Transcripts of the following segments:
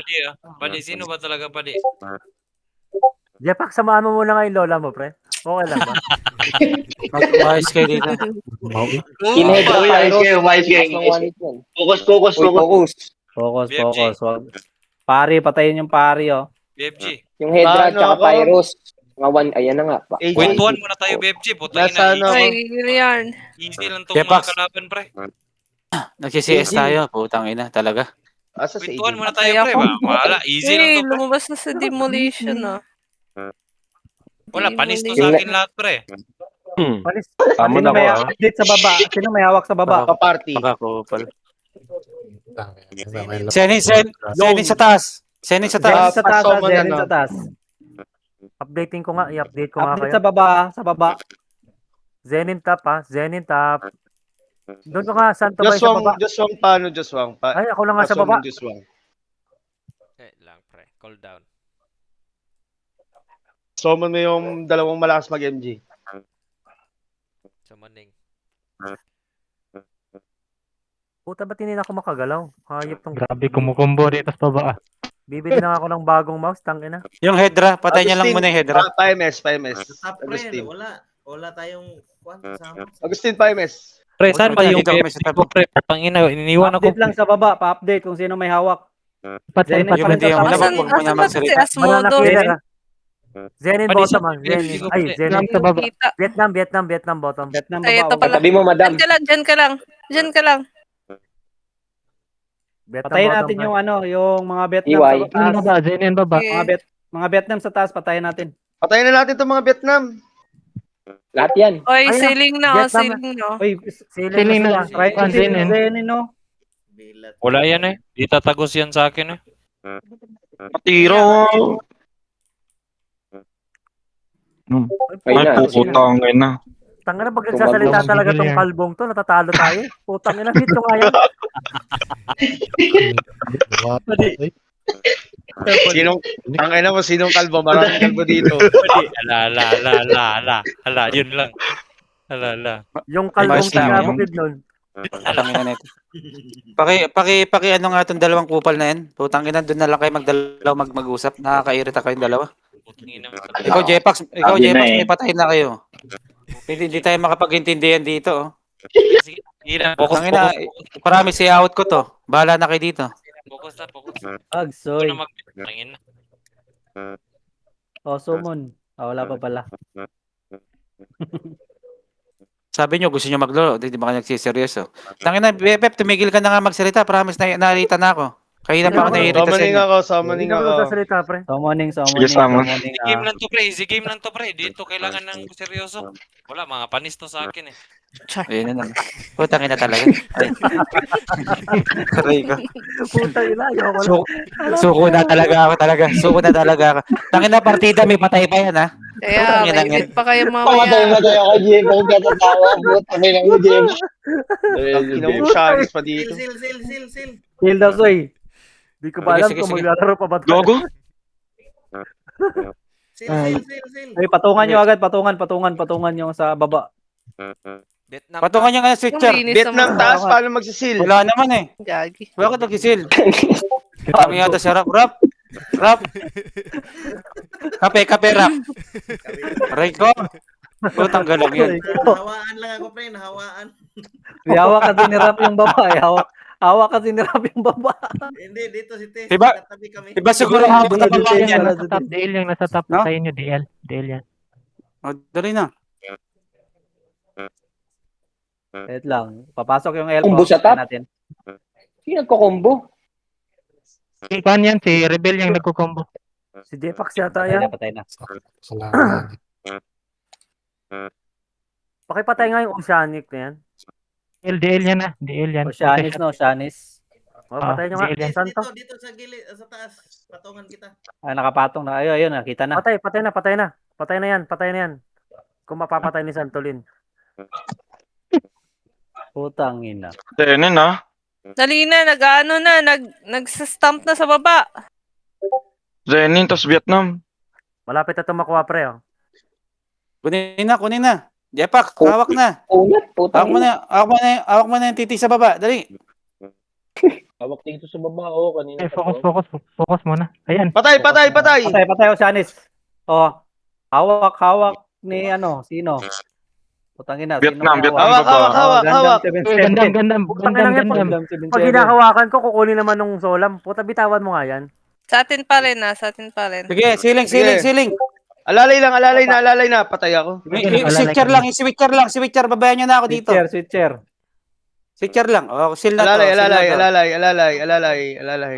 Padi ah. Padi, sino ba talaga Padi? Jepak, samahan mo muna nga yung lola mo, pre. Okay lang ba? Mag-ayos kayo dito. Kinhedra Uy, ayos Pyros. kayo, ayos kayo. Taas ng 1 yan. Focus, focus, Uy, focus. focus. BFG. Wag. Pari, patayin yung pari, oh. BFG. Yung Hedra Paano tsaka ako? Pyros. Mga 1, ayan na nga. AJ. Kwentuhan muna tayo BFG. Putang Nasa ina. ano? Ay, yan. Easy lang tong Jepax. mga kalaban, pre. Nagsi-CS tayo. Putang ina, talaga. Asa si Kwentuhan AJ? muna tayo, Kaya pre. ko. Wala, easy lang Eh, to, pre. lumabas na sa demolition, ah. Wala, panis to Demolition. sa akin lahat, pre. Panis. Tama Sino na may ako, ah. update sa baba? Sino may hawak sa baba? Pa-party. Pakakupal. Senin sa taas. Senin sa Zenin taas. sa taas, Pasoman Zenin na, sa taas. Updating ko nga, i-update ko nga Update kayo. sa baba, sa baba. Zenin top ha, Zenin top. Doon ko nga, Santo Bay sa baba. Joswang paano, Joswang? Ay, ako lang nga sa baba. Joswang. Lang, pre. Call down. Summon mo yung dalawang malakas mag-MG. Summoning. Puta, ba't hindi na ako makagalaw? Hayop tong... Grabe, kumukumbo dito sa baba. Bibili na nga ako ng bagong mouse, tangina. Yung Hedra, patay niya lang Agustin, muna yung Hedra. Pa-MS. Top Agustin. friend, wala tayong kasama. Agustin, pa-MS. Pre, saan ba yung Dito kami BFG sa ko, pre? Pangina, iniwan ako. Update lang sa baba, pa-update kung sino may hawak. Zenin Yung hindi sa ako taas. wala, Asan, wag mo na asan ba si magsalita. Banana Asmodo? killer ha. Zenin Pwede bottom siya, ha. Zenin. BFG Ay, ko, Zenin. Lang sa baba. Kita. Vietnam bottom. Vietnam Ay, ito baba. pala. Tabi mo, madam. Dyan ka lang, dyan ka lang. Dyan ka lang. Vietnam Patayin bottom, natin pre. yung ano, yung mga Vietnam EY. sa taas. Baba, Zenin baba. Okay. Mga Vietnam sa taas, patayin natin. Patayin na natin itong mga Vietnam. Lahat yan. Oy, Ayan, ceiling na, Vietnam. ceiling na. Uy, Ceiling na sila. try to Zenin. Zenin, no? Bilat. Wala yan eh. Di tatagos yan sa akin eh. Patiro. Ayun na. Putang ina. Tangina, pag nagsasalita Tumalong. talaga tong Yan. kalbong to, natatalo tayo. Putang ina, hit ko nga yan. Sinong kalbo? Maraming kalbo dito. Ala, yun lang. Ala. Yung kalbong Ayos lang, tagabukid nun. Putang ina nito. Paki ano nga itong dalawang kupal na yan. Putang ina, doon na lang kayo mag-usap. Nakakairita kayong dalawa. Ikaw, Jepax, may patayin na kayo. Hindi tayo makapag-intindihan dito, oh. Focus, Putang ina, promise i-out ko to. Bahala na kayo dito. Focus. Agsoy. Tangin. Oh, summon. Wala pa pala. Sabi nyo, gusto nyo maglaro. Di ba kayo nagsiseryoso? Tangina, Pep, tumigil ka na nga magsalita. Promise na narita na ako. Kaya pa ako naiirita sa Summoning inyo. ako, Hindi summoning na ako ako. nagsasalita, pre. Summoning. Sige, summon. Easy game lang to, pre. Easy game lang to, pre. Dito kailangan ng seryoso. Wala, mga panis to sa akin eh. Ayun na naman. Putang ina talaga. Ay. Aray ko. Puta ina, ayoko lang. Suko na talaga ako. Tangina, partida, may patay pa yan, ha? Kaya, Putang ina may yan. hit pa kayo Pamatay mamaya. na tayo kay Jim. Huwag katatawa. Butang ina mo, Jim. Kinamsyanis pa dito. Sil. Kill daw, soy. Di ko ba alam Sige, kung sige. maglalaro pa ba. Gogo? Sil. Ay, patungan nyo agad. Patungan yung sa baba. Patungan niya nga switcher. Yung linis Vietnam naman. taas, paano magsisil? Wala naman eh. Gagi. Bakit nagsisil? Ang yata si Rap. Kape, Rap. Aray ko. Putang galang yan. Nahawaan lang ako, pre. Nahawaan. Hawak kasi ni Rap yung baba. Hawak kasi ni Rap yung baba. Hindi, dito si Tess. Iba- Katabi kami. Iba siguro habang na baba Details yan. wala. Nasa top, DL yung nasa top No? sa inyo, DL yan. O, dali na. Wait lang. Papasok yung elbow. Combo sa top? Natin. Sino nagko-combo? Si Kwan yan, si Rebel yung nagkukombo. Si Jepax yata Patay yan. na, patay na. Pakipatay nga yung Oceanic na yan. DL yan na, DL yan. O, Shanis, no? Shanis. O, patay nyo nga. Sige, Saan to? Dito sa gilid, sa taas. Patungan kita. Nakapatong na. Ayun, nakita na. Patay na. Patay na yan. Kung mapapatay ni Santolin. Putang ina. Zenin ah. Dali na, nag-stamp na sa baba. Zenin, tas Vietnam. Malapit na ito makuha, pre. Oh. Kunin na. Jepak, hawak na. Unat, putang Hawak ina. mo na yung titi sa baba. Dali. Hawak dito sa baba, oh. Kanina Eh, focus muna. Ayan. Patay, patay, patay! Patay, Osyanis. Oh, hawak ni sino? Putangin na, sino Vietnam, may Vietnam Hawak, baba. hawak, hawak! Gandam, gandam, Putang gandam, ina yan, gandam. Pag hinahawakan ko, kukunin naman nung solam. Puta, bitawan mo nga yan. Sa atin pa rin sa atin pa rin. Sige, siling, Sige. siling, siling. Alalay lang, alalay na. Patay ako. Switcher lang, switcher lang, switcher. Babayan nyo na ako dito. Switcher. Switcher lang. Oh, seal na to. Alalay, seal na alalay, to. alalay.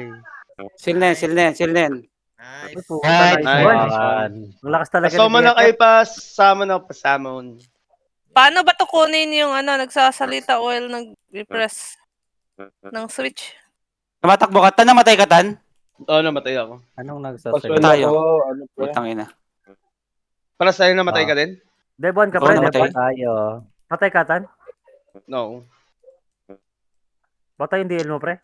Seal na yan, seal na yan, seal na yan. Nice. Puta, nice Nice. one. Yan. Ang lakas talaga Pasama na BFF. kayo pa, pasamon. Paano ba to kunin yung nagsasalita while nag-repress ng switch? Tumatakbo ka, tan, namatay ka, tan? Oo, namatay ako. Anong Paswell nagsasalita? Tayo. ako, ano pre? Putang ina. Para sa'yo namatay ka din? Debon ka Oo, pre, namatay. Debon. Tayo. Patay ka, Tan. No. Patay yung DL mo, pre.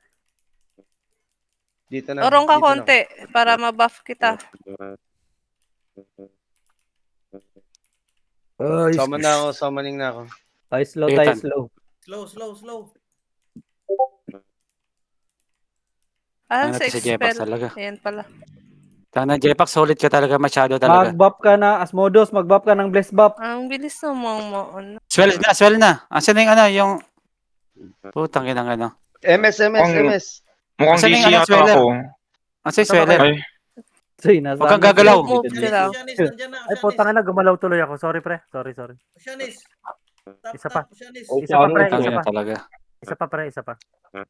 Dito na. Urong ka dito na. konti para mabuff kita. Summon na ako, summoning na ako. Tayo slow, Sige, tayo Tan. slow. Slow. Ano Sa to si Jepax expel. talaga. Ayan pala. Tana, Jepax, solid ka talaga, masyado talaga. Mag-buff ka na, Asmodos, mag-buff ka ng Bless Buff. Ang bilis namang Swell na, swell na. Asan na yung yung... Putang ina ng MS. Mukhang Asan DC yung yata Sweller? ako. Asan yung sweller? Ay, Say, nasa Huwag kang gagalaw. Move sila. Osyanis, nandiyan na. Ay, putang ina, gumalaw tuloy ako. Sorry, pre. Sorry. Osyanis. Isa pa. Osyanis. Isa pa, pre. Putang Isa ina pa. talaga. Isa pa, pre. Isa pa.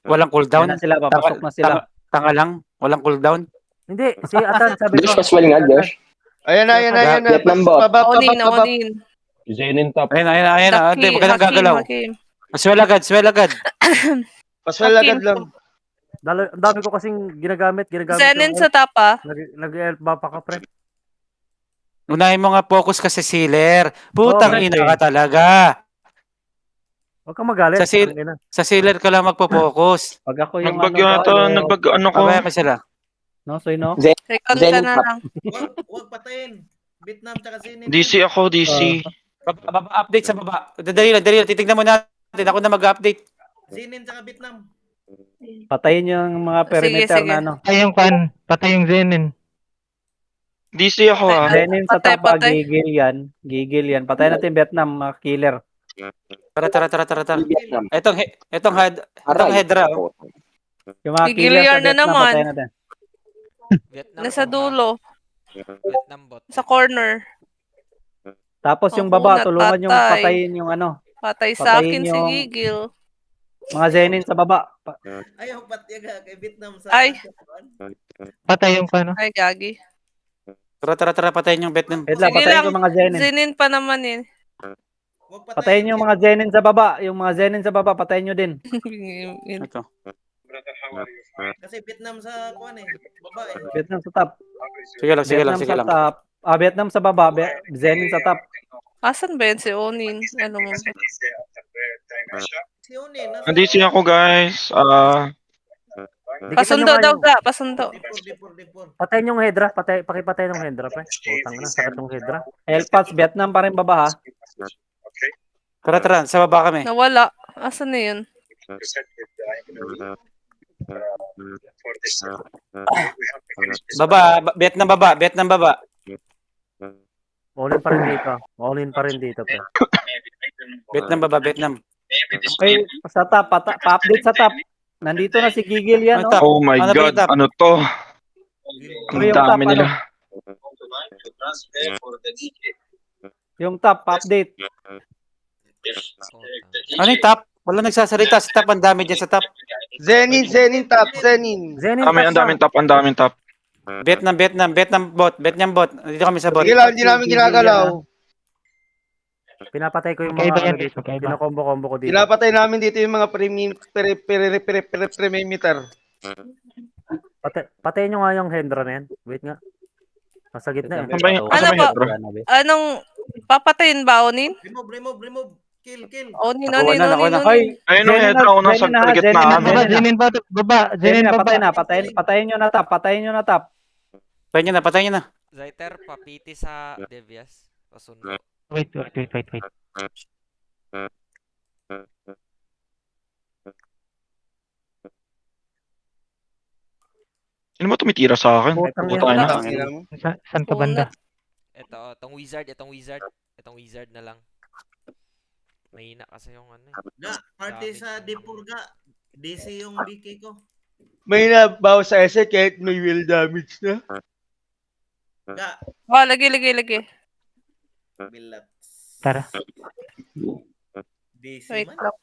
Walang Down cooldown? na sila, papasok na sila. Tanga lang? Walang cooldown? Hindi, si Atan, sabi ko. Dash Paswell nga, Dash. Ayan na. Vietnam bot. Onin. Zenin top. Ayun na. Hindi, huwag ka nang gagalaw. Hakim. Swell agad. Paswell agad lang. Ang dami ko kasing ginagamit Zenin yung sa tapa. Nag-elf ba pa ka, pre? Unahin mo nga focus ka sa sealer. Putang Oo, ina pre. ka talaga. Huwag kang magalit. Sa sil- Tangina. Sa sealer ka lang magpo-focus. Pag ako yung nagbagyo ata, ano ko. Babaya mo sila. No, soy no? Recon ka Zenin na top. lang. Huwag patayin. Vietnam tsaka Sinin. DC ako, DC. Update sa baba. Dali lang. Titignan mo natin. Ako na mag-update. Sinin tsaka Vietnam. Patayin yung mga perimeter sige. na Patay yung pan. Patay yung Zenin. DC ako ah. Zenin sa Patay, tapa, patay. gigil yan. Patay natin Vietnam, mga killer. Tara. Vietnam. Itong Aray. Hedra. Oh. Yung mga Gigil killer sa yan na Vietnam, naman. patay natin. Nasa dulo. Sa corner. Tapos yung Ako, baba, tulungan yung natatay. patayin yung Patay sa Patayin akin si yung- Gigil. mga Zenin sa baba. Ayaw patyaga kay Vietnam sa... Ay. Patay yung pan. Ay, gagi. Tara, patayin yung Vietnam. Wait lang, Sige patayin lang. ko mga Zenin. Zenin pa naman eh. Huwag Patayin yung mga Zenin sa baba. Yung mga Zenin sa baba, patayin nyo din. Ito. Kasi Vietnam sa kuan eh. Babae. Vietnam sa top. Sige lang. Vietnam sa top. Vietnam sa baba, Zenin sa top. Asan ba yun si Onin? Ano mo ba? Si Onin. DC ako guys. Dikitan Pasundo nyo nga daw yung- ga. Pasundo. Dipor. Patayin yung Hedra. Pakipatay ng Hedra, pre. Putang ina, sakit ng Hedra. Elpats, Vietnam pa rin baba ha. Tara. Sa baba kami. Nawala. Asan na yun? Vietnam baba. All in pa rin dito, pre. Vietnam baba. Okay, sa top, pa-update sa top. Nandito na si Gigil yan, no? Oh my Ano ba god, yung tap? ano to? Ano Ang yung dami top, nila. Yung top, pa-update. Ano yung top? Wala nagsasalita sa top. Ang dami dyan sa top. Zenin top. Zenin, Ang daming top. Vietnam bot. Dito kami sa bot. Sige lang, hindi namin ginagalaw. pinapatay ko yung Magkaiba mga yan, ano dito. magkaiba. Kinokombo-kombo ko dito. Pinapatay namin dito yung mga perimeter. Patayin nyo nga yung Hedra na yan. Wait nga. Nasa gitna eh. Ano ba yung Ano ba? Hedra? Anong papatayin ba, Onin? Remove. Kill. Onin. Nakuha na. Ayun ang Hedra ako nasa gitna. Baba, Zenin pa. Baba. Zenin Zenin baba. na, patayin nyo na top, Patayin nyo na. Zaiter, papiti sa Devias. Pasundo. Wait. Sino ba tumitira sa akin? Putang Puta ina. na. Tangina mo. Saan ka banda? Ito, itong wizard na lang. Mahina kasi yung ano. Ga, party Damage sa na. Dipurga. DC yung BK ko. May nabawas sa essay kahit may will damage na. Ga, Oh, lagi. bilat. Tara. DC Wait man. lang.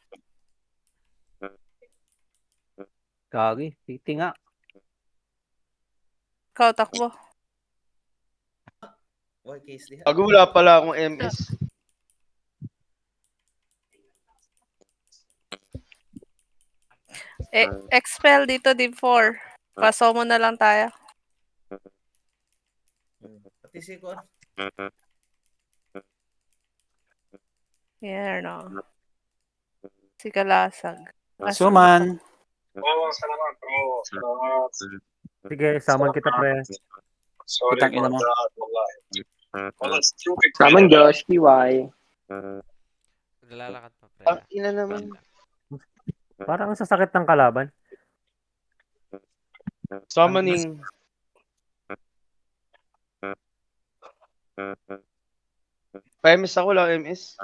Gagi, titi nga. Ikaw, takbo. Oy, case diha. Pag wala pala akong MS. Expel dito, D4. Paso mo na lang tayo. Pati si Kon. Here, no. Si Kalasag. Suman. Sige, saman kita, pre. Putang ina mo. Saman Josh, TY. Lalakad pa, pre. Ang ina naman. Parang ang sasakit ng kalaban. Summoning. Pa-MS ako lang, MS.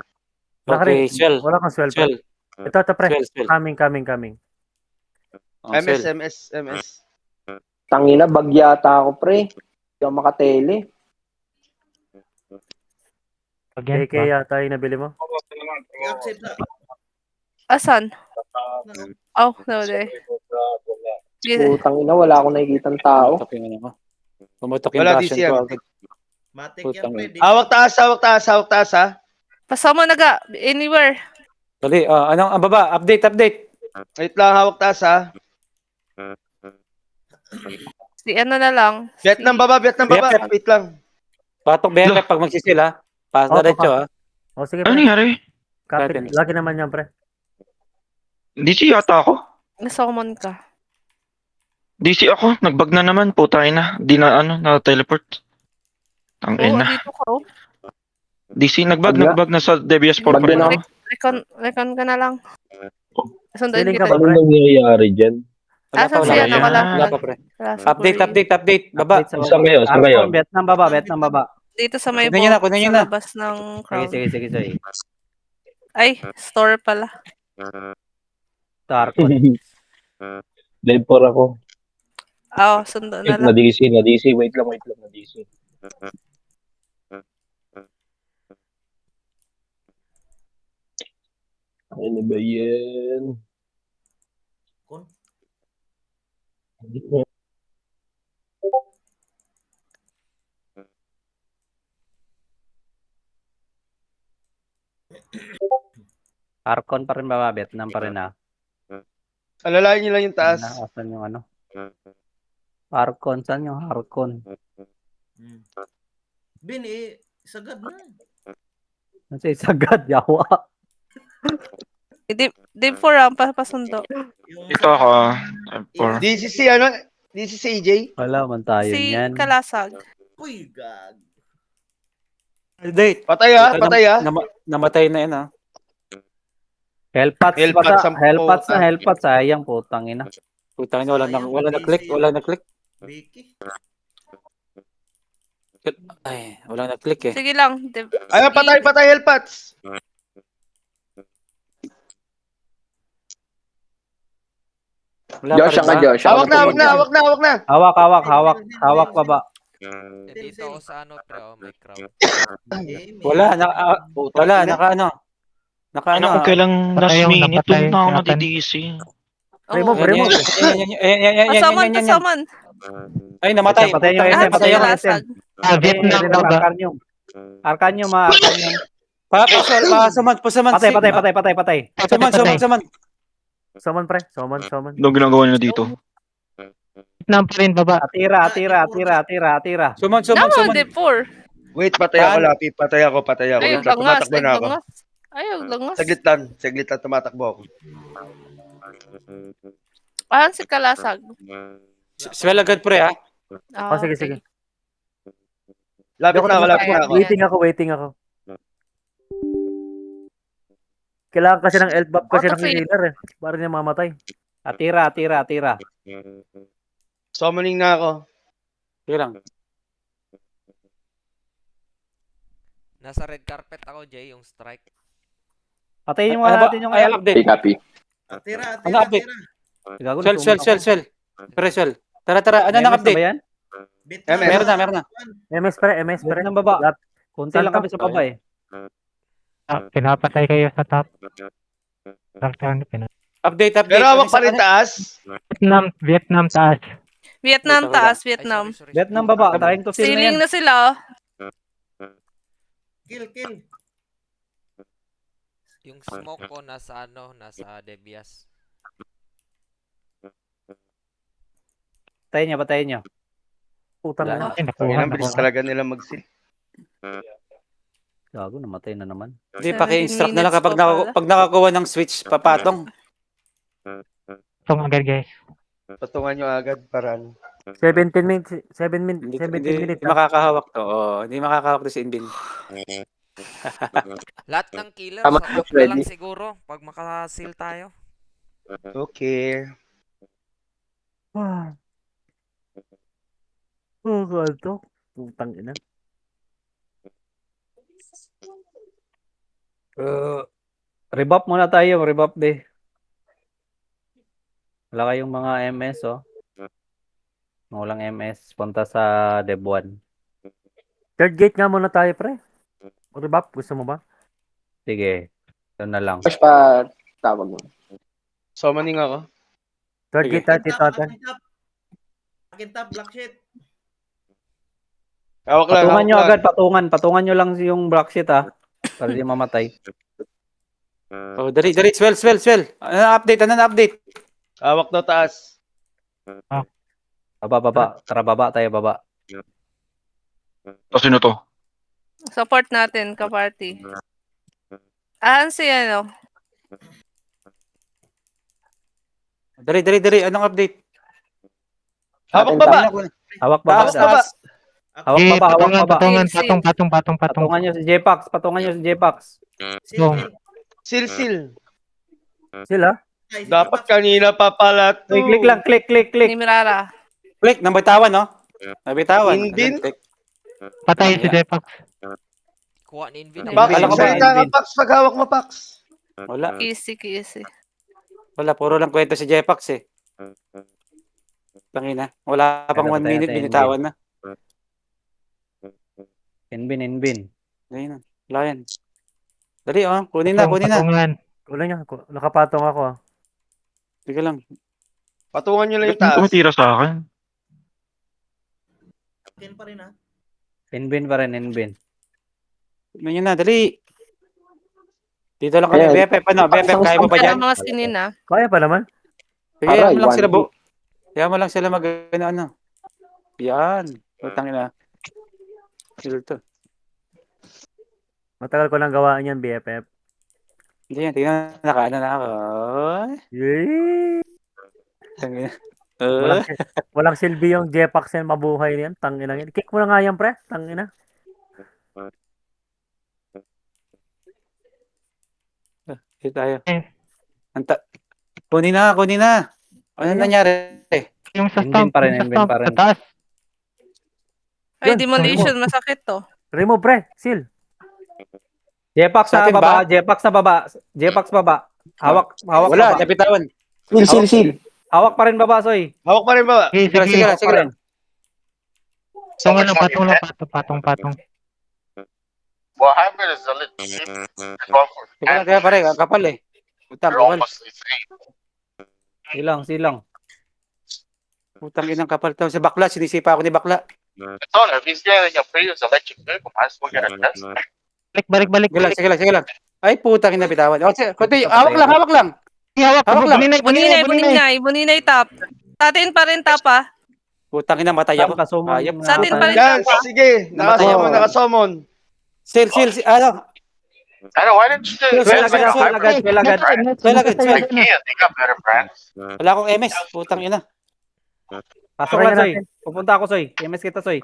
Wala ka Okay, rin. swell. Wala kang swell, pre. Swell. Ito, pre. Swell. Coming. Oh, MS, swell. MS. Tangina, bagyata ako, pre. Hindi ako makatele. Pag yan KK pa. yata yung nabili mo. I-accept na. Asan? Oh, no, de. Putang ina, wala akong nakikitang tao. Pumutok yung ano ko. Pumutok yung Wala, passion DC yan. ko agad. Matik Putang yan, pre. Hawak taas, ha? Paso mo na ga. Anywhere. Dali, anong ang baba? Update. Wait lang, hawak taas, ha? Si ano na lang. Vietnam baba. Vietnam. Wait lang. Patok BFF pag magsisil ha. Pass na diretso ha. O, sige, Ano pre. nangyari? Kapit. Natin. Lagi naman yan, pre. DC yata ako. Nasomon ka. DC ako. Nagbag na naman. Puta na. Di na na-teleport. Ang Oo, ina. dito ka, oh. DC, Bagla. nagbag na sa Devious Bag din 4 ako. Recon ka na lang. Sunduin Feeling ka kita. ba, pre? nangyayari dyan? Wala pa, Asan wala si pa. ano yan. ka lang? Wala pa pre. Update. Baba. Update sa baba. kayo? Arcon, Vietnam baba. Dito sa may Kunin niyo na, vault kunin niyo sa na. labas ng crowd. Sige. Ay, store pala. Sa Arcon. Live 4 ako. Oo, sundo na lang. Na DC. Wait lang, na DC. Ano ba yan? Kon. Arcon pa rin baba, Vietnam pa rin Alalayan nyo lang yung taas. Asan yung ano? Arcon, saan yung Arcon? Bin, sagad na. Kasi sagad, yawa. Deep 4 ang papasundo. Yung Ito ako. Or DCC, DCC AJ? Wala man tayo Si niyan. Kalasag. Uy, gag. Update. Patay, ha? Namatay na yan ha. Hellpats Hellpats, basta. Hellpats, sayang putang ina. Putang ina, wala na click. Vicky. Ay, wala na click eh. Sige lang. Ayun, patay, Hellpats. Wala Josh, pa rin ka ba? Josh. Hawak na. Hawak baba. Dito ako sa ano, pre, may crowd. Wala, naka ano. ano kung kailang last Patay yung minute napatay, doon na ako napatay. nadi-DC. Oo. Yan. Pasaman. Ay, namatay. Patay yung Lahat patay si yung Kalasag. Vietnam baba. Arcanium. Pusaman. Patay. Suman. Summon, pre. Summon. Ano ginagawa nila dito? Vietnam pa rin baba. Atira. Suman. Naman, Deep 4. Wait, patay ako, Lapi. Patay ako. Ayaw Wait lang, langas. tumatakbo na ako. Ayaw langas. Saglit lang, tumatakbo ako. Ahan si Kalasag. Swell agad pre ha. Oh, sige. Lapit na ako. Waiting ako. Kailangan kasi ng elf buff kasi ng Auto-fail. healer eh. Para niya mamatay. Atira. Summoning na ako. Sige lang. Nasa red carpet ako, Jay, yung strike. Patayin mo Ano ba? natin yung Ay, L. update. Copy. Atira, Ano atira, update? atira. Gago, Swell, swell, swell, swell. Pre, swell. Tara, tara. Ano MS nang na ba update? yan? Vietnam. Meron na, meron na. MS pre, MS pre. Meron ng baba. Lahat. Konti lang kami sa baba eh. Pinapatay kayo sa top. Update, update. Pero hawak pa rin Ano- taas. Vietnam taas. Vietnam Puta, taas, Ay, Vietnam. sorry. Vietnam baba. Trying to seal na yan. Ceiling na sila. Kill, kill. Yung smoke ko nasa nasa Debias. Patayin niya, patayin niya. Putang Wala. ina. Ay, Ang bilis nakuha. talaga nila mag-seal. Gago, namatay na naman. Hindi, 17 paki-instruct na lang minutes kapag pa pala. pag nakakuha ng switch, papatong. Itong agad guys. Patungan nyo agad para ano. 17 minutes, 7 minutes, Hindi, 17 hindi, minutes. hindi makakahawak to. Oo, hindi makakahawak to si Inbin. Lahat ng killer Tama, sa off na ready. lang siguro pag makasil tayo. Okay. Ah. Oh, God to. Putang ina. Rebop muna tayo, rebop day. Wala kayong mga MS, oh. Walang MS, punta sa Dev 1. Third gate nga muna tayo, pre. O rebap, gusto mo ba? Sige, doon na lang. Push pa tawag mo. Summoning ako. Third Sige. gate tayo, Tito Ate. Akin top, black sheet. Hawak lang. Patungan hawak nyo lang. agad, patungan nyo lang yung black sheet, ha. Para di mamatay. Oh, dari, swell, swell, swell. Ano na update? Ano na update? Hawak daw taas. Baba. Tara, baba tayo, baba. O, sino to? Support natin, ka-party. Ah, si ano? Dari. Anong update? Hawak Atin baba. Hawak baba. Taas, daw. taas. Hawak Eh, baba, hawak baba. patungan, Seal, patong. Patungan nyo si J-Pax, patungan nyo si J-Pax. Seal, Yung- kill. Seal, seal. Sila? Ay, si Dapat Japak. kanina pa pala to. Click lang, click. Ni Mirara. Click, nabitawan, no? Nabitawan. Inbin? Click. Patay si Jepax. Kuha ni Invin. Inbin, Bakit Alam ko ba, salita ka, Inbin? Pax? Pag hawak mo, Pax. Wala. Easy. Puro lang kwento si Jepax eh. Tangina. Wala pang 1 Patay minute, natin, binitawan na. Inbin. Ayun na. Wala yan. Dali, oh. Kunin na. Patungan. Wala niya. Nakapatong ako. Ah. Sige lang. Patungan nyo lang yung Ba't taas. tumitira sa akin? Akin pa rin, ha? Inbin pa rin, Inbin. Tignan nyo na, dali. Dito lang kami. Ayan. BFF, ano? BFF, kaya mo ba Kaya dyan? mga sinin na. Kaya pa naman. Kaya mo Aray, lang sila, 1 Kaya mo lang sila ano. Yan. Putang ina. Sila to. Matagal ko lang gawaan yan, BFF. Hindi yan. Tingnan, nakaano na ako. Yay! Tangina. Walang, walang silbi yung Jepax yan, mabuhay yan. Tangina yan. Kick mo na nga yan, pre. Tangina. Dito tayo. Eh. Kunin na. Ano nangyari? Yung sa Inbin stump, pa rin, yung sa Inbin stump, pa rin. sa taas. Ay, Yun, demolition. Masakit to. Remove, pre. Seal. J-Pax Sa na atin baba, ba? J-Pax baba. Hawak Wala, baba. napitawan. Seal. Hawak pa rin baba, Soy. Hawak pa rin ba? Sige, Sige lang. Patong. Kaya pare, ang kapal eh. Putang kapal. Silang. Putang inang kapal to. Si Bakla, sinisipa ako ni Bakla. Balik. Sige lang. Ay, putang ina bitawan. O, hawak lang. Hawak lang. Buninay top. Sa atin pa rin top, ah. Putang ina, matay ako. Ayop. Sa atin pa rin Dance, top, ah. sige. Nakasummon. Sil, ano? Swell agad. Wala akong MS. Putang ina. Pasok lang, Soy. Pupunta ako, Soy. MS kita, Soy.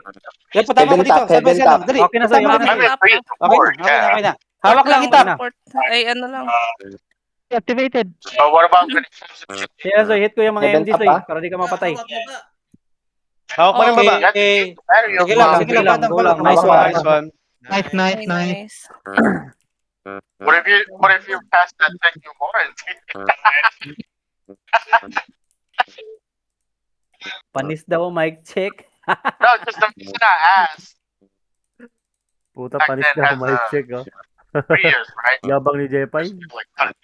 Yan, patama ko dito. Sabi siya lang. Dali. Okay na, Soy. Patama ko Okay dito. na. Okay na. Hawak lang kita. Support. Ay, ano lang. Activated. Sige, Soy. Hit ko yung mga Seven MG, top, Soy. ah. Para di ka mapatay. Hawak mo ba? Hawak mo ng baba. Okay. Sige lang, sige lang. Go lang, Nice go one. lang. Nice one. Nice, nice, nice. What if you pass that tech new warranty? Panis daw, mic check. No, just the reason I asked. Puta, Back panis then na has, mic check, oh. 3 years, right? Yabang ni Jepay. Like, cut it.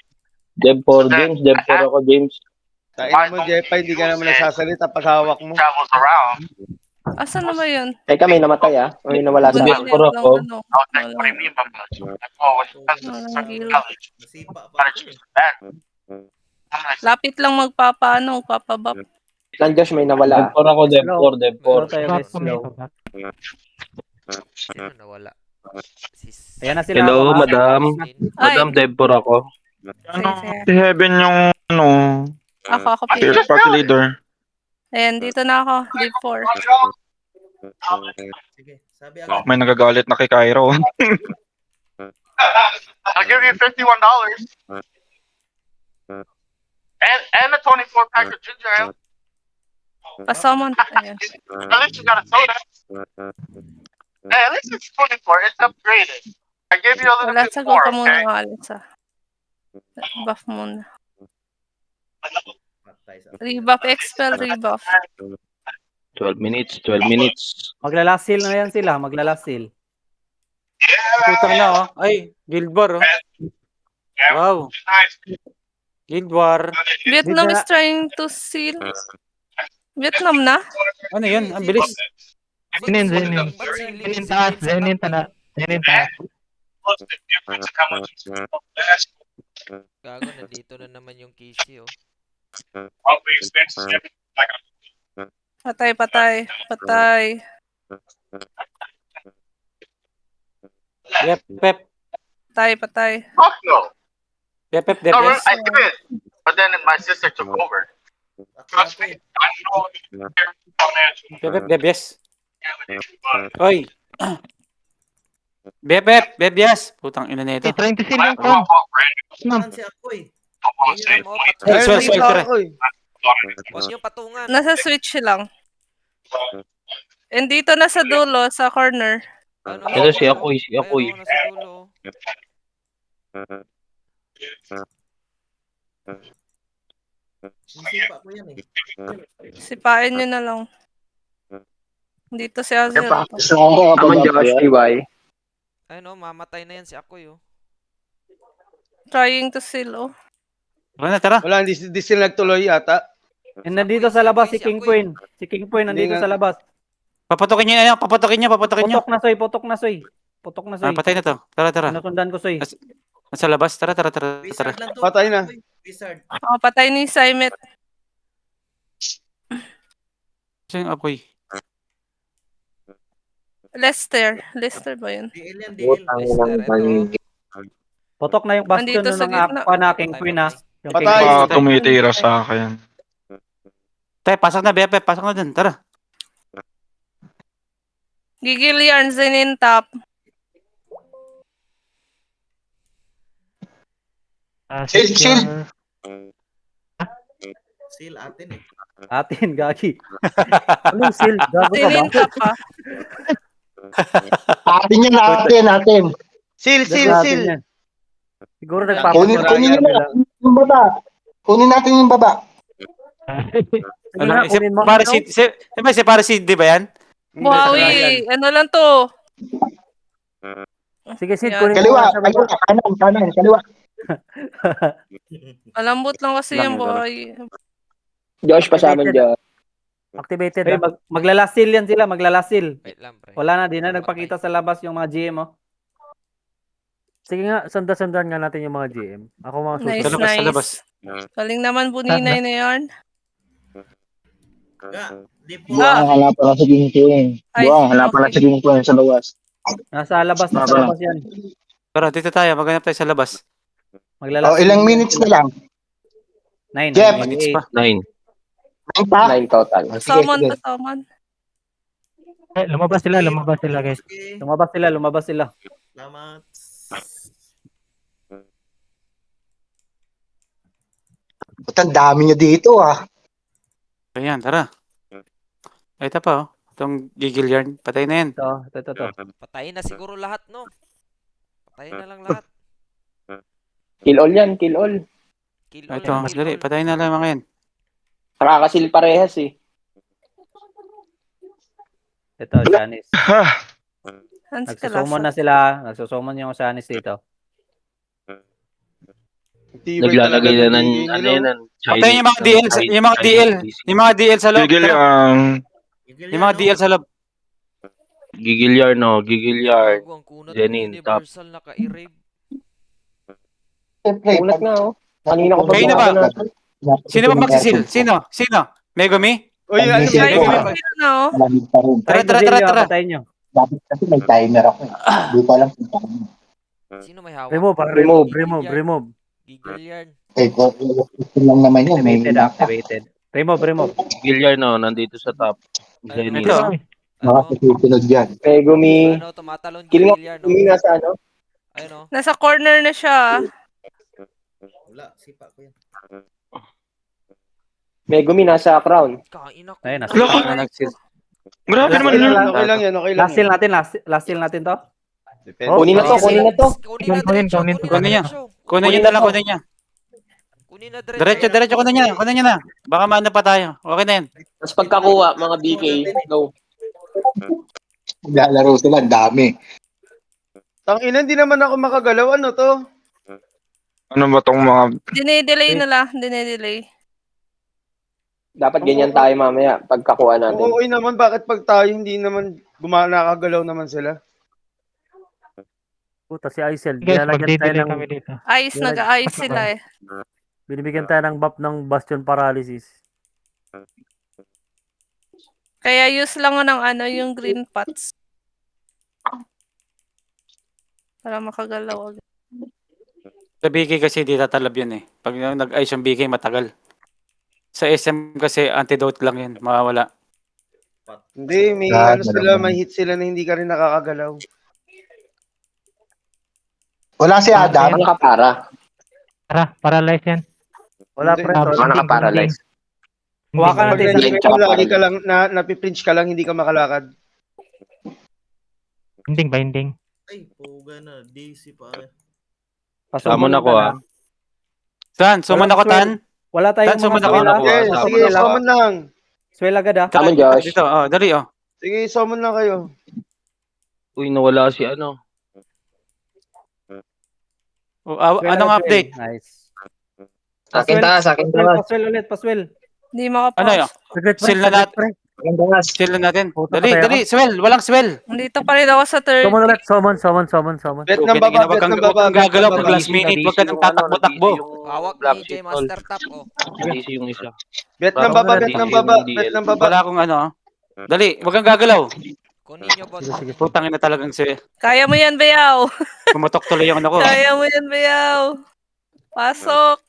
Dev 4 James, Dev 4 ako James. Tain mo, Jepa, hindi ka naman nagsasalita pag hawak mo. Travels around. Asan na ba yun? Teka, may namatay ah. O may nawala sa Walang akin. walang ano. I was like, what do you mean by that? Like, oh, when it comes to Walang certain deal. college, Nasipa pa gotta ako choose the bad. I'm like, Lapit lang magpapabap. Lan Josh, may nawala. ako, Dev 4, Dev Slow 4. tayo, Back guys, ko may slow. back. Sino nawala? Ayan na sila. Hello, mga- madam. Ay, Madam Debor ako. sige, sige. Si Heaven yung, ano, Ako tier pili. party leader. Ayan, dito na ako. Deep 4. Sige, sabi agad. May nagagalit na kay Cairo. I'll give you $51. And a 24 pack of ginger ale. Pasamon. Ayan. At least you got a soda. Hey, at least it's 24. It's upgraded. I gave you a little Wala, bit sagot more, ka muna, okay? Alex, ah. Buff muna. Patay sa- Rebuff, expel, rebuff. 12 minutes, 12 minutes. Maglalasil na yan sila, maglalasil. Putang na, oh. Ay, Guild War, oh. Wow. Guild War. Vietnam Dito is na- trying to seal. Vietnam na? Ano yun? Ang bilis. Zenin, Zenin. Zenin taas, Zenin taas. Zenin taas. Gago, nandito na naman yung Kishi, oh. Patay, patay, patay. Yep, pep. Patay, patay. Fuck no. Yep, pep, No, yes. I did. But then my sister took over. Trust me. I know. Yep, pep, yes. Oy. Beb, yes. Putang ina nito. Trying to seal yung con. Saan si Akoy? Ayun mo, Hey, swell, Ayun, swell, pre. ako eh. Huwag niyo patungan. Nasa switch lang. And dito na sa dulo, sa corner. Ano, Ito si ayun, Akoy, si Akoy. ayun, nasa dulo. Nasipa ko yan eh. Sipain nyo na lang. Dito si Azel. Naman Josh, TY. Ayun, oh, mamatay na yan si Akoy, oh. Trying to seal, oh. Tara. Wala, di sila nagtuloy yata. And nandito sa labas si King Queen. Si King Queen nandito Hindi nga. sa labas. Papatukin niyo, papatukin niyo. Putok na soy, putok na soy. Putok na Ah, soy. patay na to. Tara. Nasundan ko soy. Nasa labas. Tara. Wizard lang to. Patay na. Wizard. Oh, patay ni Simon. Saan yung Akoy? Lester. Lester ba yun? DL yan, DL. Putok na yung bastion Nandito sa ng gitna. aqua na King Queen ha. Yung King Patay. Queen. Tumitira sa akin. Tay, pasok na, Bebe. Pasok na dun. Tara. Gigil yarn, Zenin top. Shield. Seal atin eh. Atin, gagi. Anong seal? Gago ka ba? Zenin top, ha? Atin yan, atin. Seal. Atin yan. Siguro Kunin nagpapamarami nyo nila. yung baba. Kunin natin yung baba. Sige na, kunin mo. Si Parasid, di ba yan? Buhawi. Ano lang to? Sige, Sid, Yan. kunin mo. Kaliwa, sa baba. kanan, kaliwa. Malambot lang kasi yung buhay. Josh, pasama dyan. Activated, Hey, ah. maglalasil yan sila, maglalasil. Wait lang, pre. Wala na, di na nagpakita sa labas yung mga GM oh. Sige nga, sundan nga natin yung mga GM. Ako mga Nice, susunod. Sa labas. Galing naman po ninay na yarn. Buwang hanapan na sa King Queen. Ay, Buwang hanapan na okay. sa King Queen sa bawas. Nasa labas yan. Tara, dito tayo. Maghanap tayo sa labas. Maglalasil. Oh, ilang minutes na lang? 9, Jeff. Minutes pa. 9 pa? 9 total. Pasamon, pasamon. Lumabas sila, guys. Lumabas sila. Salamat. Ang dami nyo dito ah. Ayan, tara. Ay, ito pa, oh. Itong gigil yarn. Patay na yan. Ito. Patayin na siguro lahat, no? Patayin na lang lahat. Kill all yan, kill all. Kill all Ito, yan, kill dali. all. Patayin na lang mga yan. Nakakasil parehas eh. Ito, Janice. Hansi ka Nagsusumon na lasa. sila. Nagsusumon yung Janice dito. Naglalagay na ng ano Patayin yung mga DL. Yung mga DL. Yung mga DL sa loob. Gigil Tara. yung Yung mga DL sa loob. Gigilyar, no? Gigilyar. Gago, ang kunat Zenin, ng Universal naka-erase. Siyempre, Ulat na oh. Kanina ko pa Kayo na ba? natin. Sino ba magsisil? Sino? Megumi? Uy, ano Ay, Ay, Sige. sino na oh. Lamig pa rin. Tara, tara, Zilyo, tara. patayin nyo. Dapat kasi may timer ako eh. Hindi ko alam kung paano. Sino may hawak? Remove. Gigil yarn. Eh, gusto lang naman yun. May Activated. Remove. Gigilyar, no? Nandito sa top. Ano? Ito. makakasusunod yan. Megumi. Ano, tumatalon Kill mo, gigil yarn, no? Megumi nasa ano? Ayun, no? Nasa corner na siya. Megumi nasa crown. Kain ako. Ayun, nasa Loko. Nagsil. Grabe naman Okay yun. lang, okay lang yan, okay lang. Last seal natin to. Depende. Kunin na to, kunin na to. Kunin na Kunin, diretso, kunin. Kunin niya. diretso. Kunin niya na lang, kunin niya. Kunin na diretso. Diretso, kunin niya na. Baka maano pa tayo. Okay na yan. Tapos pagkakuha, mga BK, go. Lalaro sila, ang dami. Tangina, hindi naman ako makagalaw. Ano to? Ano ba tong mga... Dinedelay nila. Dinedelay. Dapat ganyan tayo mamaya, pagkakuha natin. Oo, naman, bakit pag tayo hindi naman nakagalaw naman sila? Puta si Aisel. Guys, Binalagyan tayo magdidelay ng, kami dito. Ice, nag-ice sila eh. binibigyan tayo ng buff ng Bastion Paralysis. Kaya use lang ng ano, yung green pots. Para makagalaw agad. Sa BK kasi di tatalab yun eh. Pag nag-ice yung BK, matagal. Sa SM kasi antidote lang yun. Mawawala. Hindi, may Ah, ano sila, may hit sila na hindi ka rin nakakagalaw. Wala si Adam. Mga nakapara. Tara, paralyze yan. Wala Hindi. pre. Ah, sorry. Mga nakaparalyze. Hawakan Pag natin. Hindi. nandito, lagi ka lang, napipinch ka lang, hindi ka makalakad. Binding. Pasumon ako, na. Tan, suman ako tan. Wala tayong Tan, suman mga ako. swell, ah. Okay, sige, summon lang. Swell agad ah. Summon, Josh. Dito, dali oh. Sige, summon lang kayo. Uy, nawala si ano. Swell Anong agad, update? swell. Nice. Akin taas, akin taas. Paswell ulit, paswell. Hindi Ano makapas. yun? Saglit, pre, Seal na saglit, lahat. pre. Akin taas. Chill na natin. Puta, Dali, patay dali. Swell. Walang swell. Nandito pa rin ako sa third. Summon ulit. Summon. Bet ng baba, bet ng baba. Huwag kang gagalaw pag last minute. Huwag ka nang tatakbo-takbo. Hawak ni J Master Top, oh. DC yung isa. Bet ng baba, bet ng baba, bet ng baba. Wala akong ano. Dali, huwag kang gagalaw. Kunin nyo, bot. Putang ina talagang si Kaya mo yan, Bayaw. kumatok tuloy yung ano ko. Kaya mo yan, Bayaw. Pasok.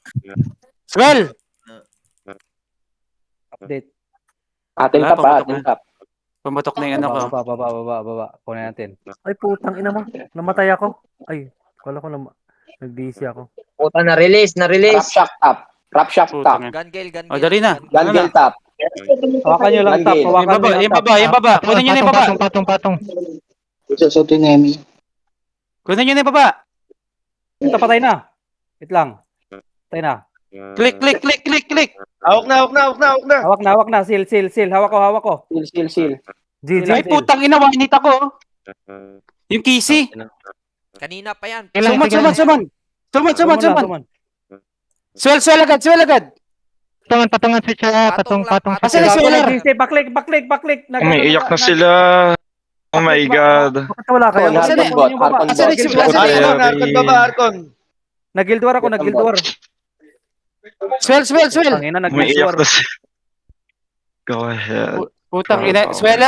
Swell! Update. Atin Wala, tap, pumutok atin na. tap. Pumatok na yung ano ko. Baba. Kunin natin. Ay, putang ina mo. Namatay ako. Ay, kala ko nag-DC ako. Puta, na-release. Rap shock tap. Rap shock tap. Putang ina. Gun gale, gun O, gale. dali na. Gun gale tap. Hawakan nyo lang top. Gangil. Hawakan nyo lang Yung top. baba, yung baba. Kunin nyo na yung baba. Patong. So, Tinemi. Kunin nyo na yung baba. Ito, patay na. Wait lang. Patay na. Click. Hawak na. Hawak na. Seal. Hawak ko. Seal. GG. Ay, putang ina, wanit ako. Yung kisi. Kanina pa yan. Suman. Swell agad. Patungan switch Patong patong. lang, Asan na si Weller? Baklik. Umiiyak na sila. Oh my God. Bakit wala kayo? Harkon, Asan Harkon bot. Harkon Asan bot. na si Arkon baba, Arkon. Nag-guild war ako. Swell. Tangina, nag-guild Umiiyak war. na sila. Go ahead. Putang ina. Swell.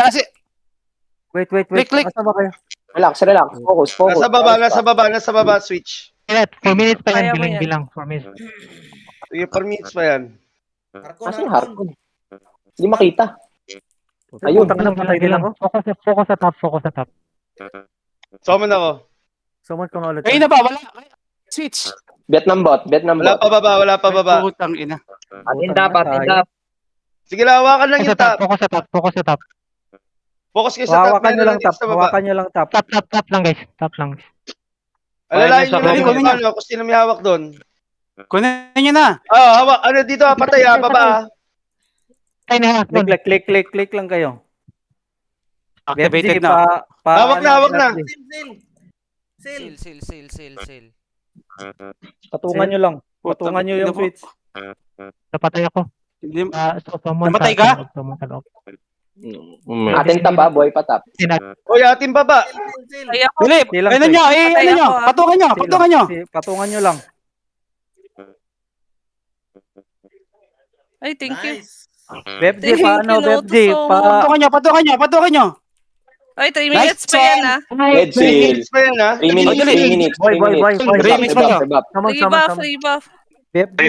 Wait. Click. Asa ba kayo? Relax. Focus. Nasa baba, switch. 4 minutes pa Kaya yan, mo yan. bilang 4 minutes. Sige, per minutes pa yan. Asan yung Harkon? Hindi makita. Ayun. Putang ina, patay din ako. Focus sa top. Summon ako. Summon ko nga ulit. Ayun na ba? Wala. Switch. Bet ng bot. Wala pa baba. Putang ina. Atin tap. Sige, hawakan lang Sa yung top, top. focus sa top, focus sa top. Focus kayo sa top. Hawakan nyo lang meron top. sa baba. Hawakan nyo lang top. Top lang guys, top lang. Alalayan Sa nyo lang baba. yung ano, kung sino may hawak doon. Kunin nyo na. Hawak. Ano dito, patay baba. Ay, na, Click lang kayo. Activated BFG, na. Hawak na. Seal. Patungan nyo lang. Patungan nyo yung switch. napatay ako. Hindi- Namatay Namatay ka? Atin tap ha, boy pa tap. Oy, ating baba. Ay ako. Philip, Silang ano switch. nyo? Patay Ano nyo? ako, ah. Patungan nyo. Patungan nyo lang. Ay, thank you. BFG, Thank paano? you, BFG, Noto, so Patungan nyo. Ay, 3 minutes pa yan ah. Red seal. Pa yan, ha? 3 minutes, 3 minutes. Boy. Remix mo yun. Free buff, free buff. BFG,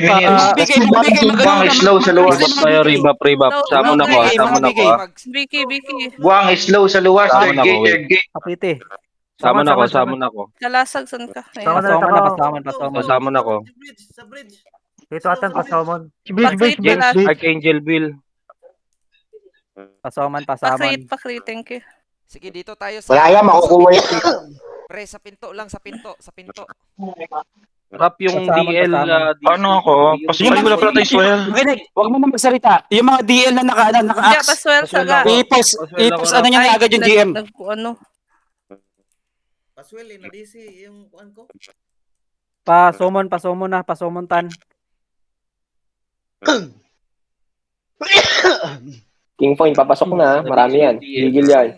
Bigay, slow sa luwas. Tayo, rebap. No, Sama na ko, Bigay, sama na ko. Vicky. Buwang slow sa luwas. Tama na ko, wait. Kapite. Sama na ko. Kalasag, san ka? Sama Ayan. na. Kasama na ko. Dito atan pasamon. Pakrit ka lang. Archangel Bill. Pasaman. Pakrit, thank you. Sige, dito tayo sa... Wala yan, makukuha yan. Pre, sa pinto lang, sa pinto. Rap yung Kasama, DL. kasama. Ano ako? Pasipay ko na pala tayo swell. Huwag mo na magsalita. Yung mga DL na Hindi, naka-axe. paswell saga. Ipos ano nyo na agad yung GM. Ano? Paswell, na DC yung kuan ko. Pasomon tan. King Point, papasok na. Marami yan. Gigil yan.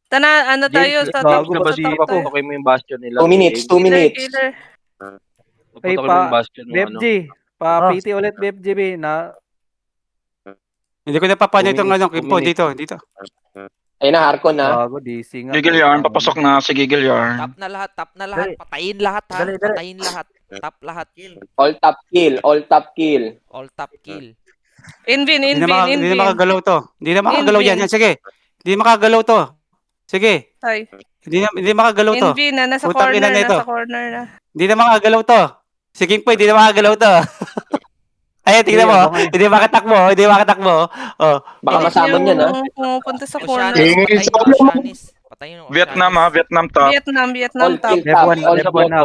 Tana, ano tayo sa top? Gago, Sa basi top ako. tayo. Patutokin mo yung bastion nila. 2 minutes, 2 minutes. Killer. Patutokin mo yung bastion mo. Ano. BFG, pa-PT ulit BFG na Hindi ko napapanyo itong ano, Kimpo, dito. Ayun na, Harkon na. gago DC nga. Gigil yarn, papasok na si Gigil yarn. Top na lahat. Dali. Patayin lahat ha. Dali. Patayin lahat. Top lahat. All top kill. All top kill. Invin. Hindi na makagalaw to. Hindi na makagalaw yan. Sige. Hindi makagalaw to. Sige. Ay. Hindi makagalaw to. Invin na, nasa Putang ina corner, na ito. nasa corner na. Hindi na makagalaw to. Sige po, hindi na makagalaw to. Ayan, tingnan mo. Hindi makatakbo. Oh. Baka masamon yan, ha? Pumupunta sa corner. Patayin mo. Vietnam ha, Vietnam top. Vietnam All top. kill top. All F1 na.